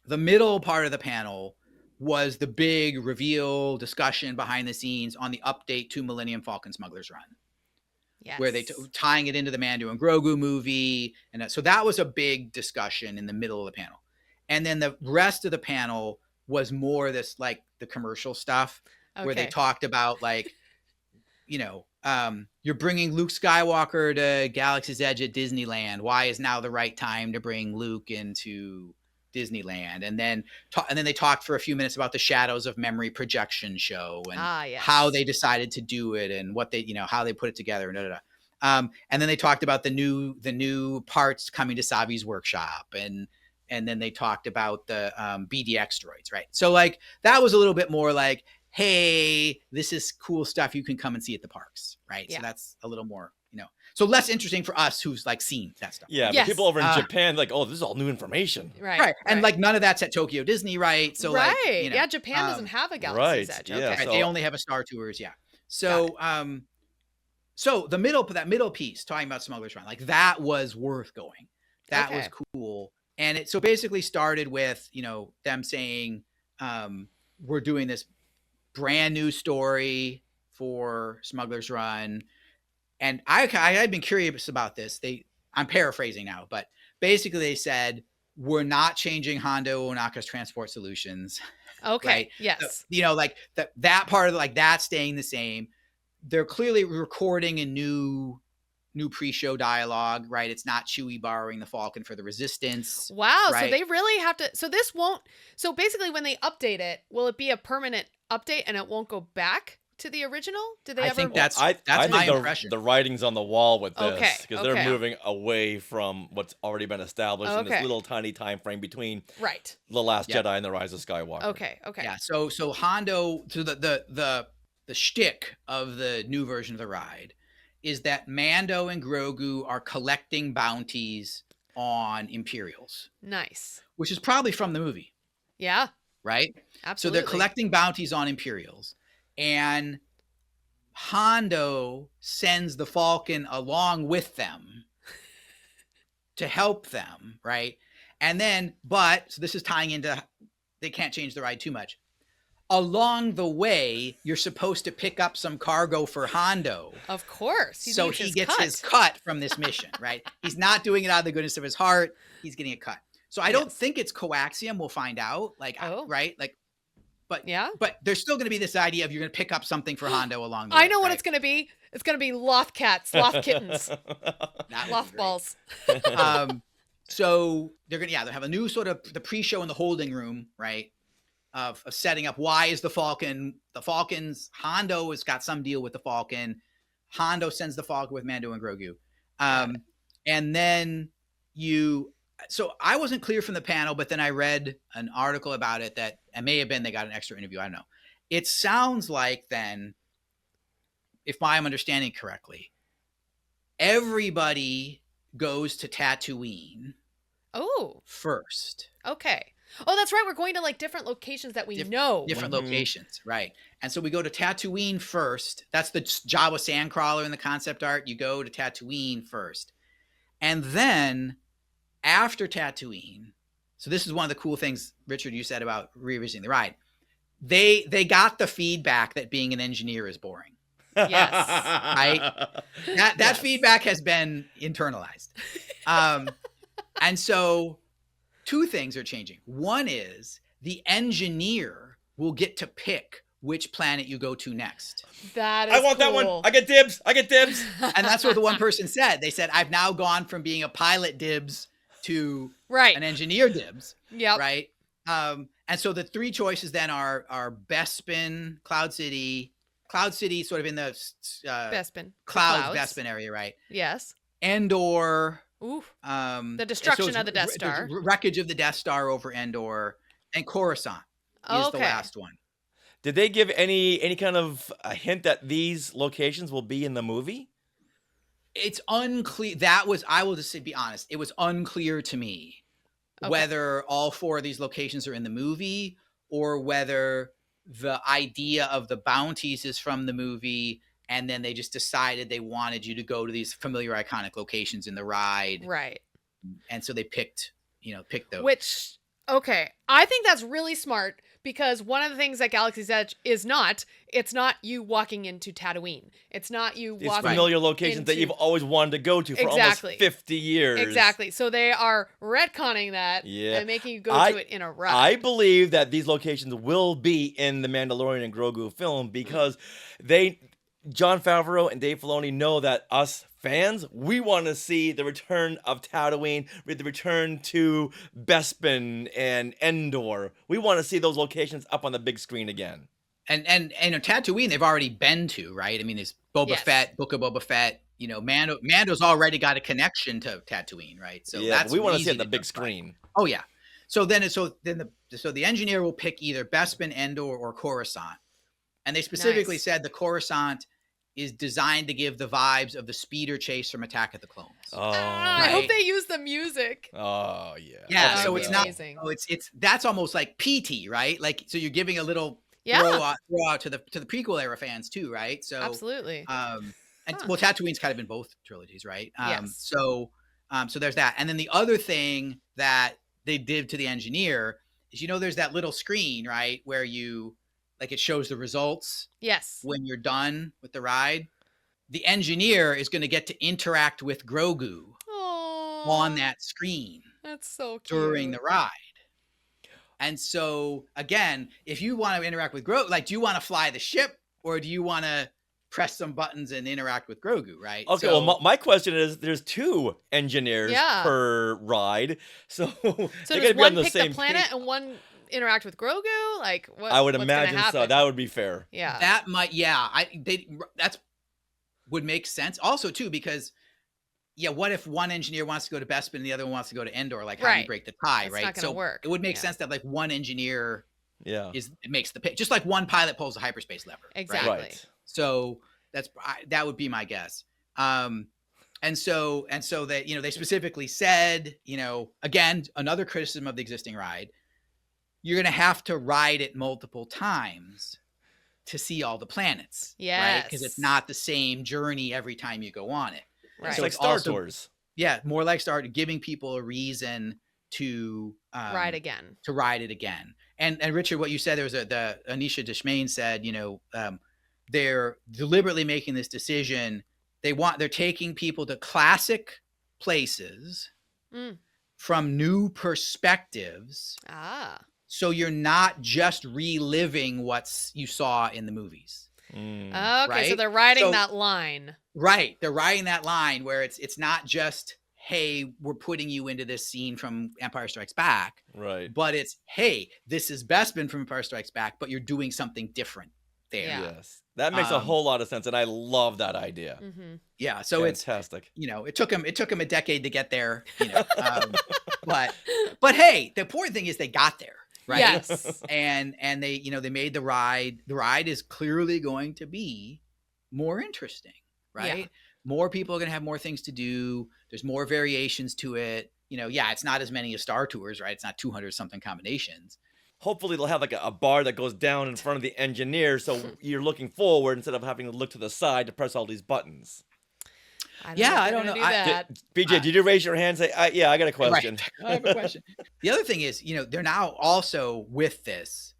the middle part of the panel was the big reveal discussion behind the scenes on the update to Millennium Falcon Smuggler's Run. Yes. Where they tying it into the Mando and Grogu movie. And so that was a big discussion in the middle of the panel. And then the rest of the panel was more this like the commercial stuff where they talked about like, you know, you're bringing Luke Skywalker to Galaxy's Edge at Disneyland. Why is now the right time to bring Luke into Disneyland? And then they talked for a few minutes about the Shadows of Memory projection show and how they decided to do it and what they, you know, how they put it together and and then they talked about the new parts coming to Savi's workshop and then they talked about the BDX droids, right? So like that was a little bit more like, hey, this is cool stuff you can come and see at the parks, right? Yeah. So that's a little more, you know, so less interesting for us who's like seen that stuff. Yeah, but people over in Japan like, oh, this is all new information. Right. And like none of that's at Tokyo Disney, right? So like, you know, yeah, Japan doesn't have a Galaxy's Edge. Okay. Yeah, so they only have a Star Tours, So so that middle piece talking about Smuggler's Run, like that was worth going. That was cool. And it so basically started with, you know, them saying we're doing this brand new story for Smuggler's Run. And I had been curious about this. I'm paraphrasing now, but basically they said, we're not changing Hondo Onaka's transport solutions. Okay. Right? Yes. So, you know, like that part of like that staying the same. They're clearly recording a new pre-show dialogue, right? It's not Chewie borrowing the Falcon for the Resistance. Wow. Right? So they really have to, so basically when they update it, will it be a permanent update and it won't go back to the original? Did they I ever? think that's I my think impression. The writing's on the wall with this because Okay. they're moving away from what's already been established in this little tiny time frame between The Last Jedi and The Rise of Skywalker. Okay. Yeah. So Hondo, so the shtick of the new version of the ride is that Mando and Grogu are collecting bounties on Imperials. Nice. Which is probably from the movie. Yeah. Right? Absolutely. So they're collecting bounties on Imperials. And Hondo sends the Falcon along with them to help them, right? And then, so this is tying into, they can't change the ride too much. Along the way, you're supposed to pick up some cargo for Hondo. Of course. So he gets his cut from this mission, right? He's not doing it out of the goodness of his heart. He's getting a cut. So I don't think it's coaxium. We'll find out. Right? But there's still going to be this idea of you're going to pick up something for Hondo along the way. I know what it's going to be. It's going to be Loth Kittens. Lothballs. So they're going to, they'll have a new sort of the pre-show in the holding room, right? Of setting up why is the Falcon's Hondo has got some deal with the Falcon. Hondo sends the Falcon with Mando and Grogu. And then so I wasn't clear from the panel, but then I read an article about it that it may have been they got an extra interview. I don't know. It sounds like then, if I'm understanding correctly, everybody goes to Tatooine. First. Okay. Oh, that's right. We're going to like different locations that we know. Different locations, right. And so we go to Tatooine first. That's the Jawa Sandcrawler in the concept art. You go to Tatooine first. And then after Tatooine, so this is one of the cool things, Richard, you said about revisiting the ride. They got the feedback that being an engineer is boring. Yes. Right? That feedback has been internalized. And so two things are changing. One is the engineer will get to pick which planet you go to next. That is I want that one. I get dibs. And that's what the one person said. They said, I've now gone from being a pilot dibs to an engineer dibs. Yep. Right. And so the three choices then are Bespin, Cloud City sort of in the Bespin. Bespin area, right? Yes. Endor. Ooh. The destruction of the Death Star. Wreckage of the Death Star over Endor. And Coruscant is the last one. Did they give any kind of a hint that these locations will be in the movie? It's unclear. I will just be honest. It was unclear to me whether all 4 of these locations are in the movie or whether the idea of the bounties is from the movie and then they just decided they wanted you to go to these familiar iconic locations in the ride. Right. And so they picked those. Which, okay, I think that's really smart because one of the things that Galaxy's Edge is not, it's not you walking into Tatooine. It's not you These walking familiar locations that you've always wanted to go to for almost 50 years. Exactly. So they are retconning that and making you go to it in a ride. I believe that these locations will be in the Mandalorian and Grogu film because Jon Favreau and Dave Filoni know that us fans, we want to see the return of Tatooine, the return to Bespin and Endor. We want to see those locations up on the big screen again. And Tatooine, they've already been to, right? I mean, there's Boba Fett, Book of Boba Fett. Mando's already got a connection to Tatooine, right? So that's we want to see it on the big screen. Oh yeah. So the engineer will pick either Bespin, Endor, or Coruscant, and they specifically said the Coruscant is designed to give the vibes of the speeder chase from Attack of the Clones. Oh, I hope they use the music. Oh yeah. Yeah. So it's amazing. Not. It's that's almost like PT, right? Like so you're giving a little throw out to the prequel era fans too, right? So absolutely. Well, Tatooine's kind of in both trilogies, right? Yes. So there's that, and then the other thing that they did to the engineer is there's that little screen, right, where it shows the results. Yes. When you're done with the ride, the engineer is going to get to interact with Grogu on that screen. That's so cute. During the ride. And so again, if you want to interact with Grogu, do you want to fly the ship or do you want to press some buttons and interact with Grogu, right? Okay, well, my question is, there's 2 engineers per ride, so does one pick the planet and one interact with Grogu? What? I would imagine so. That would be fair. Yeah. That might. Yeah. That's would make sense. Also, too, because what if one engineer wants to go to Bespin and the other one wants to go to Endor? How do you break the tie? Right. Not gonna work. It would make sense that one engineer. It makes the pick, just like one pilot pulls a hyperspace lever. Exactly. Right. So that would be my guess. And so that they specifically said again, another criticism of the existing ride. You're going to have to ride it multiple times to see all the planets. Yes. Right? Because it's not the same journey every time you go on it. Right. It's like Star Tours. Yeah, more like giving people a reason to ride again. To ride it again. And Richard, what you said, there was Anisha Deshmain said, they're deliberately making this decision. They're taking people to classic places from new perspectives. So you're not just reliving what you saw in the movies. Okay, right? so they're riding that line. Right. They're riding that line where it's not just, hey, we're putting you into this scene from Empire Strikes Back. Right. But it's, hey, this is Bespin from Empire Strikes Back, but you're doing something different there. Yeah. Yes. That makes a whole lot of sense, and I love that idea. Mm-hmm. Yeah, so fantastic. It took them a decade to get there, but hey, the important thing is they got there. Right. Yes. And they, they made the ride. The ride is clearly going to be more interesting, right? Yeah. More people are going to have more things to do. There's more variations to it. It's not as many as Star Tours, right? It's not 200 something combinations. Hopefully they'll have a bar that goes down in front of the engineer, so you're looking forward instead of having to look to the side to press all these buttons. I don't know. BJ, did you raise your hand and say, I got a question? Right. I have a question. The other thing is, they're now also with this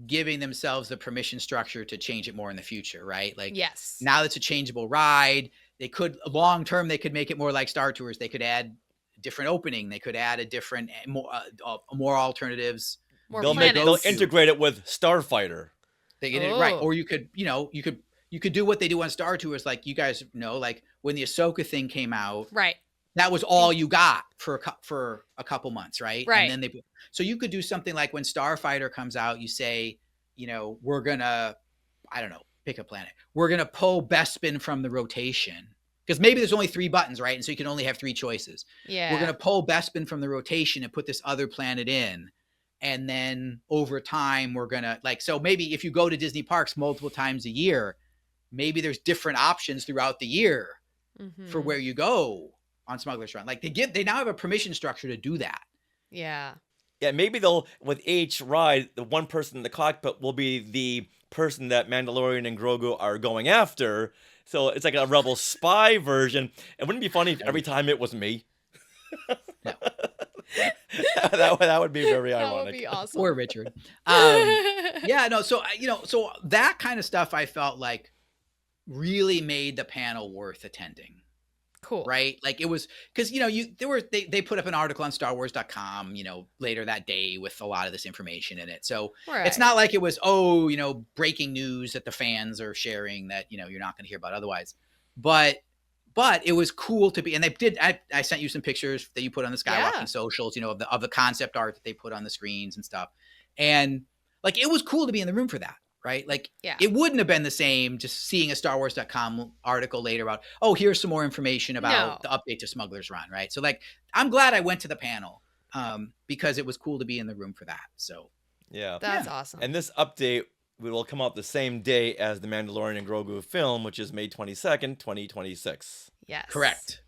giving themselves the permission structure to change it more in the future, right? Yes. Now it's a changeable ride. They could, long term, they could make it more like Star Tours. They could add a different opening. They could add a different, more alternatives. They'll integrate it with Starfighter. They get it right. Or you could do what they do on Star Tours, like you guys know, like when the AHSOKA thing came out. Right. That was all you got for a couple months, right? Right. And then so you could do something like when Starfighter comes out, you say, we're gonna, I don't know, pick a planet. We're gonna pull Bespin from the rotation because maybe there's only 3 buttons, right? And so you can only have 3 choices. Yeah. We're gonna pull Bespin from the rotation and put this other planet in. And then over time, we're gonna so maybe if you go to Disney parks multiple times a year, maybe there's different options throughout the year for where you go on Smuggler's Run. They now have a permission structure to do that. Yeah. Yeah, maybe they'll, with each ride, the one person in the cockpit will be the person that Mandalorian and Grogu are going after. So it's like a Rebel spy version. It wouldn't be funny if every time it was me. No. that would be very That ironic. would be awesome. Or Richard. Yeah, no, so, so that kind of stuff I felt like really made the panel worth attending. Cool. Right? Like it was, because, they put up an article on StarWars.com, later that day with a lot of this information in it. So it's not like it was, breaking news that the fans are sharing that, you're not going to hear about otherwise. But it was cool to be, and I sent you some pictures that you put on the Skywalking socials, of the concept art that they put on the screens and stuff. And like, it was cool to be in the room for that. Right? Like it wouldn't have been the same just seeing a StarWars.com article later about, here's some more information about the update to Smuggler's Run. Right. So like, I'm glad I went to the panel because it was cool to be in the room for that. So yeah, that's awesome. And this update will come out the same day as the Mandalorian and Grogu film, which is May 22nd, 2026. Yes. Correct.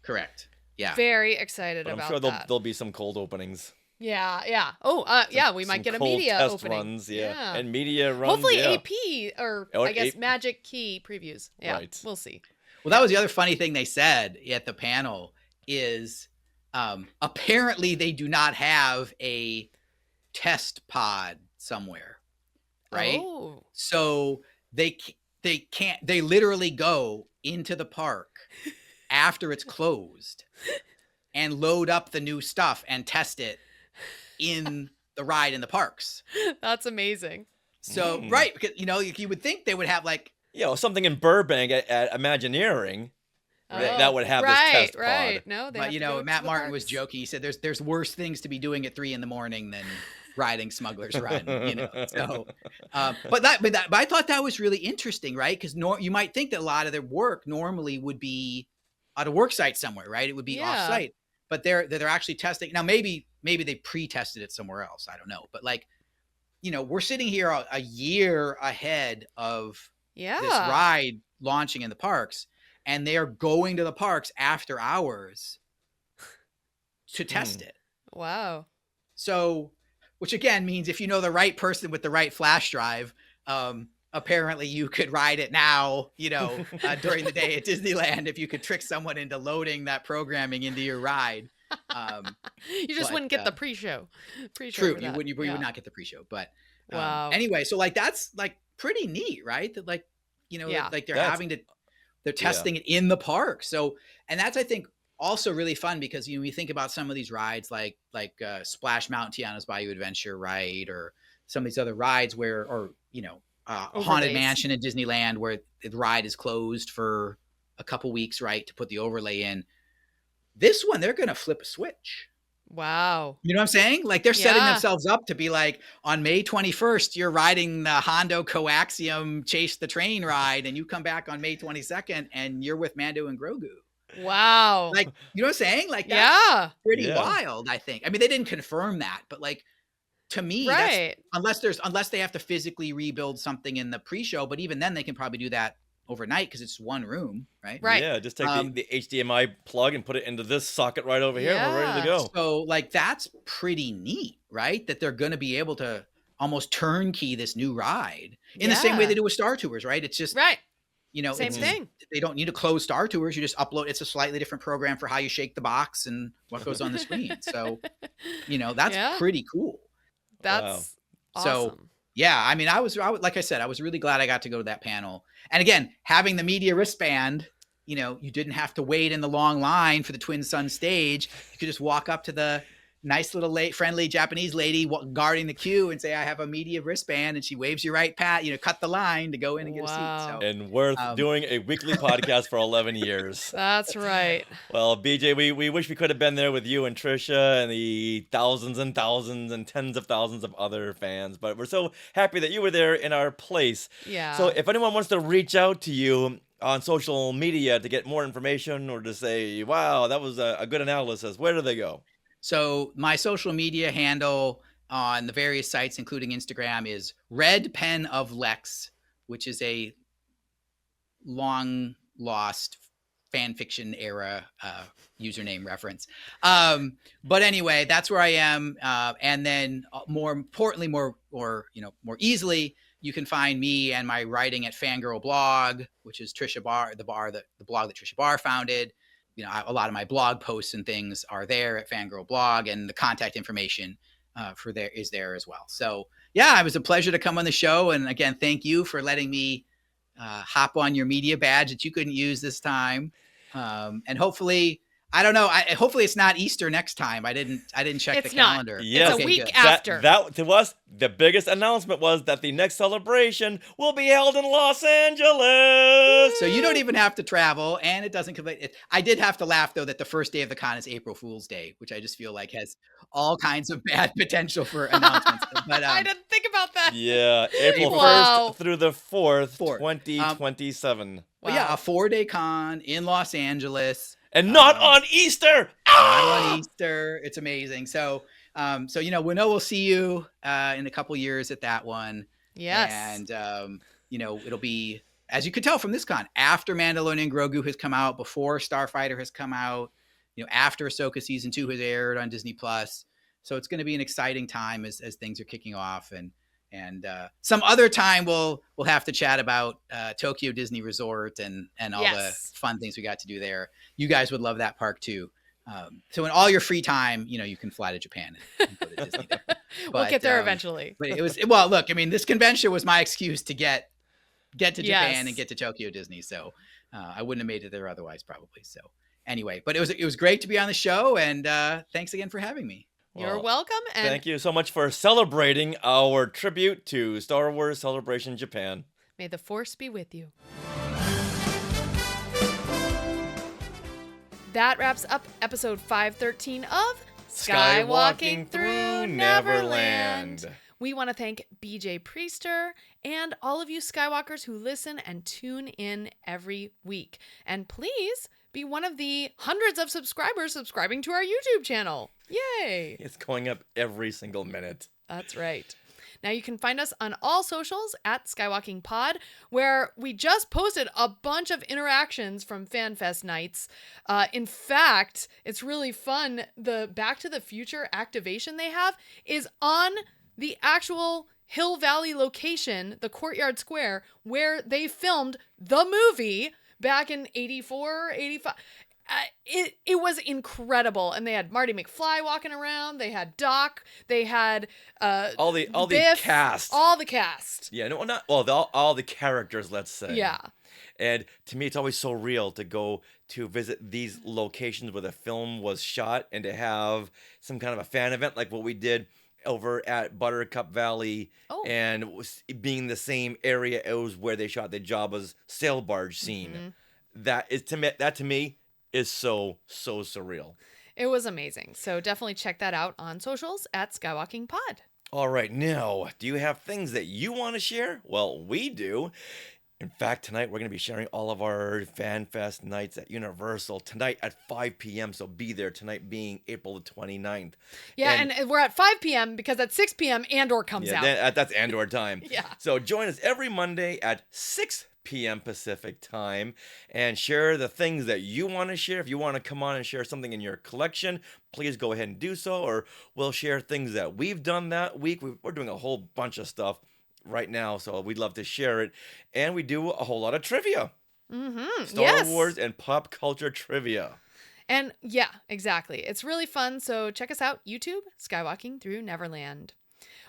Yeah. Very excited But I'm about sure that. there'll be some cold openings. Yeah. Oh, we might get a media test opening. runs, and media runs. Hopefully yeah. AP or I guess Magic Key previews. Yeah, right. We'll see. Well, that was the other funny thing they said at the panel is apparently they do not have a test pod somewhere, right? Oh. So they literally go into the park after it's closed and load up the new stuff and test it in the ride in the parks. That's amazing. So, right, because, you would think they would have like... something in Burbank at Imagineering that would have this test pod. Right. No, but, Matt Martin was joking. He said there's worse things to be doing at 3 a.m. than riding Smuggler's Run, So, but I thought that was really interesting, right? Because you might think that a lot of their work normally would be at a work site somewhere, right? It would be off-site. But they're actually testing. Now, maybe they pre-tested it somewhere else. I don't know. But like, we're sitting here a year ahead of this ride launching in the parks, and they are going to the parks after hours to test it. Wow. So, which again means if you know the right person with the right flash drive, apparently you could ride it now, during the day at Disneyland if you could trick someone into loading that programming into your ride. You just wouldn't get the pre-show. True, you would not get the pre-show. But wow. Anyway, so like that's like pretty neat, right? That like like they're testing it in the park. So, and that's I think also really fun because you think about some of these rides like Splash Mountain, Tiana's Bayou Adventure, right, or some of these other rides where Haunted Mansion at Disneyland where the ride is closed for a couple weeks, right, to put the overlay in. This one, they're going to flip a switch. Wow. You know what I'm saying? Like they're setting themselves up to be like, on May 21st, you're riding the Hondo Coaxium Chase the Train ride, and you come back on May 22nd, and you're with Mando and Grogu. Wow. Like, you know what I'm saying? Like, that's pretty wild, I think. I mean, they didn't confirm that, but like, to me, right. unless they have to physically rebuild something in the pre-show, but even then they can probably do that overnight because it's one room, right? Right. Yeah, just take the HDMI plug and put it into this socket right over here and we're ready to go. So like that's pretty neat, right? That they're going to be able to almost turnkey this new ride in the same way they do with Star Tours, right? It's just right. Same thing. They don't need to close Star Tours. You just upload. It's a slightly different program for how you shake the box and what goes on the screen. So, that's pretty cool. That's awesome. So, yeah, I mean, I was like I said, I was really glad I got to go to that panel. And again, having the media wristband, you didn't have to wait in the long line for the Twin Sun stage. You could just walk up to the nice little friendly Japanese lady guarding the queue and say, I have a media wristband, and she waves you right cut the line to go in and get a seat. So, and worth doing a weekly podcast for 11 years. That's right. Well, BJ, we wish we could have been there with you and Trisha and the thousands and thousands and tens of thousands of other fans, but we're so happy that you were there in our place. Yeah. So if anyone wants to reach out to you on social media to get more information or to say, wow, that was a good analysis, where do they go? So my social media handle on the various sites, including Instagram, is Red Pen of Lex, which is a long lost fan fiction era username reference. But anyway, that's where I am. And then more importantly, more easily, you can find me and my writing at Fangirl Blog, which is Trisha Barr, the blog that Trisha Barr founded. A lot of my blog posts and things are there at Fangirl Blog, and the contact information is there as well. So yeah, it was a pleasure to come on the show. And again, thank you for letting me hop on your media badge that you couldn't use this time. And hopefully, I don't know. Hopefully it's not Easter next time. I didn't check the calendar. Yes. It's a week after. That to us, the biggest announcement was that the next celebration will be held in Los Angeles. So you don't even have to travel, and it doesn't conflict. I did have to laugh though that the first day of the con is April Fool's Day, which I just feel like has all kinds of bad potential for announcements. But I didn't think about that. Yeah, April 1st through the 4th, 2027. Wow. Yeah, a 4-day con in Los Angeles. And not on Easter. Not on Easter. It's amazing. So we know we'll see you in a couple years at that one. Yes. And it'll be, as you could tell from this con, after Mandalorian and Grogu has come out, before Starfighter has come out, after Ahsoka season 2 has aired on Disney Plus. So it's going to be an exciting time as things are kicking off, and some other time we'll have to chat about Tokyo Disney Resort and all the fun things we got to do there. You guys would love that park too. So in all your free time, you can fly to Japan and go to Disney there. We'll get there eventually. But look, I mean, this convention was my excuse to get to Japan and get to Tokyo Disney. So I wouldn't have made it there otherwise, probably. So anyway, but it was great to be on the show, and thanks again for having me. You're welcome. And thank you so much for celebrating our tribute to Star Wars Celebration Japan. May the Force be with you. That wraps up episode 513 of Skywalking Through Neverland. We want to thank BJ Priester and all of you Skywalkers who listen and tune in every week. And please be one of the hundreds of subscribers subscribing to our YouTube channel. Yay! It's going up every single minute. That's right. Now you can find us on all socials at Skywalking Pod, where we just posted a bunch of interactions from FanFest nights. In fact, it's really fun. The Back to the Future activation they have is on the actual Hill Valley location, the Courtyard Square, where they filmed the movie back in 84, 85. It was incredible, and they had Marty McFly walking around. They had Doc. They had all the cast. All the cast. Yeah, no, not all the characters. Let's say. Yeah. And to me, it's always so real to go to visit these locations where the film was shot, and to have some kind of a fan event like what we did over at Buttercup Valley, and it was being the same area as where they shot the Jabba's sail barge scene. Mm-hmm. That to me is so surreal. It was amazing. So definitely check that out on socials at Skywalking Pod. All right, now, do you have things that you want to share? Well, we do. In fact, tonight we're going to be sharing all of our FanFest nights at Universal tonight at 5 p.m. So be there tonight, being April the 29th. Yeah, and we're at 5 p.m. because at 6 p.m. Andor comes out. That's Andor time. Yeah. So join us every Monday at 6 p.m. Pacific time and share the things that you want to share. If you want to come on and share something in your collection, please go ahead and do so, or we'll share things that we've done that week. We're doing a whole bunch of stuff right now, so we'd love to share it. And we do a whole lot of trivia. Mm-hmm. Star Wars and pop culture trivia. And yeah, exactly. It's really fun, so check us out, YouTube, Skywalking Through Neverland.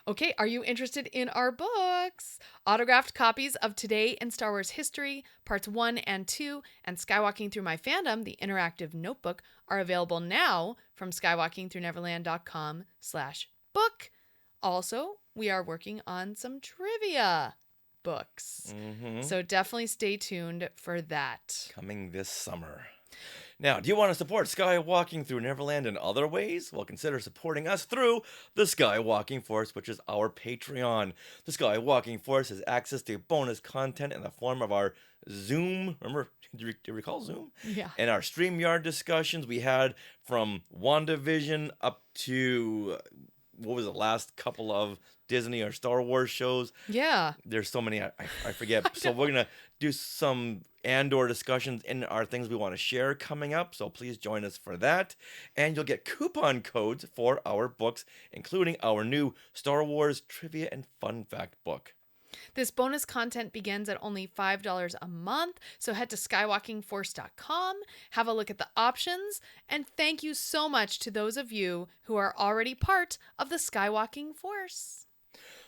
Okay, are you interested in our books? Autographed copies of Today in Star Wars History, Parts 1 and 2, and Skywalking Through My Fandom, the interactive notebook, are available now from skywalkingthrough.neverland.com/book. Also, we are working on some trivia books. Mm-hmm. So definitely stay tuned for that. Coming this summer. Now, do you want to support Skywalking Through Neverland in other ways? Well, consider supporting us through the Skywalking Force, which is our Patreon. The Skywalking Force has access to bonus content in the form of our Zoom. Remember, do you recall Zoom? Yeah. And our StreamYard discussions we had from WandaVision up to what was the last couple of Disney or Star Wars shows. Yeah. There's so many, I forget. So we're going to do some Andor discussions in our things we want to share coming up. So please join us for that. And you'll get coupon codes for our books, including our new Star Wars Trivia and Fun Fact book. This bonus content begins at only $5 a month, so head to skywalkingforce.com, have a look at the options, and thank you so much to those of you who are already part of the Skywalking Force.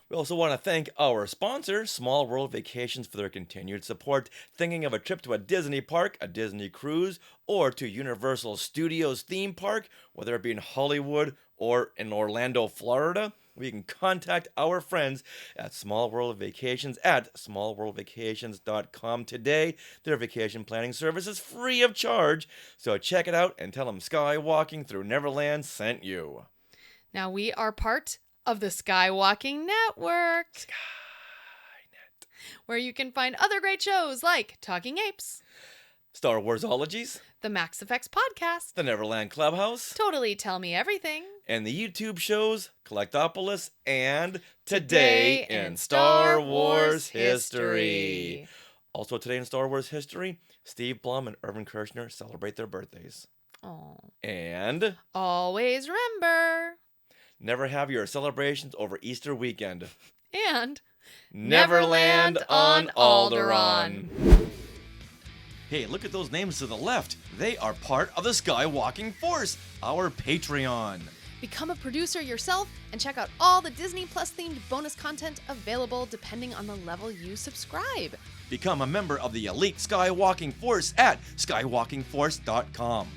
We also want to thank our sponsor, Small World Vacations, for their continued support. Thinking of a trip to a Disney park, a Disney cruise, or to Universal Studios theme park, whether it be in Hollywood or in Orlando, Florida? We can contact our friends at Small World Vacations at smallworldvacations.com today. Their vacation planning service is free of charge, so check it out and tell them Skywalking Through Neverland sent you. Now we are part of the Skywalking Network, Skynet, where you can find other great shows like Talking Apes, Star Warsologies, the Max Effects Podcast, the Neverland Clubhouse, Totally Tell Me Everything, and the YouTube shows Collectopolis and Today in Star Wars History. Also today in Star Wars History, Steve Blum and Irvin Kershner celebrate their birthdays. Oh. And always remember, never have your celebrations over Easter weekend. And Neverland on Alderaan. Hey, look at those names to the left. They are part of the Skywalking Force, our Patreon. Become a producer yourself and check out all the Disney Plus themed bonus content available depending on the level you subscribe. Become a member of the elite Skywalking Force at skywalkingforce.com.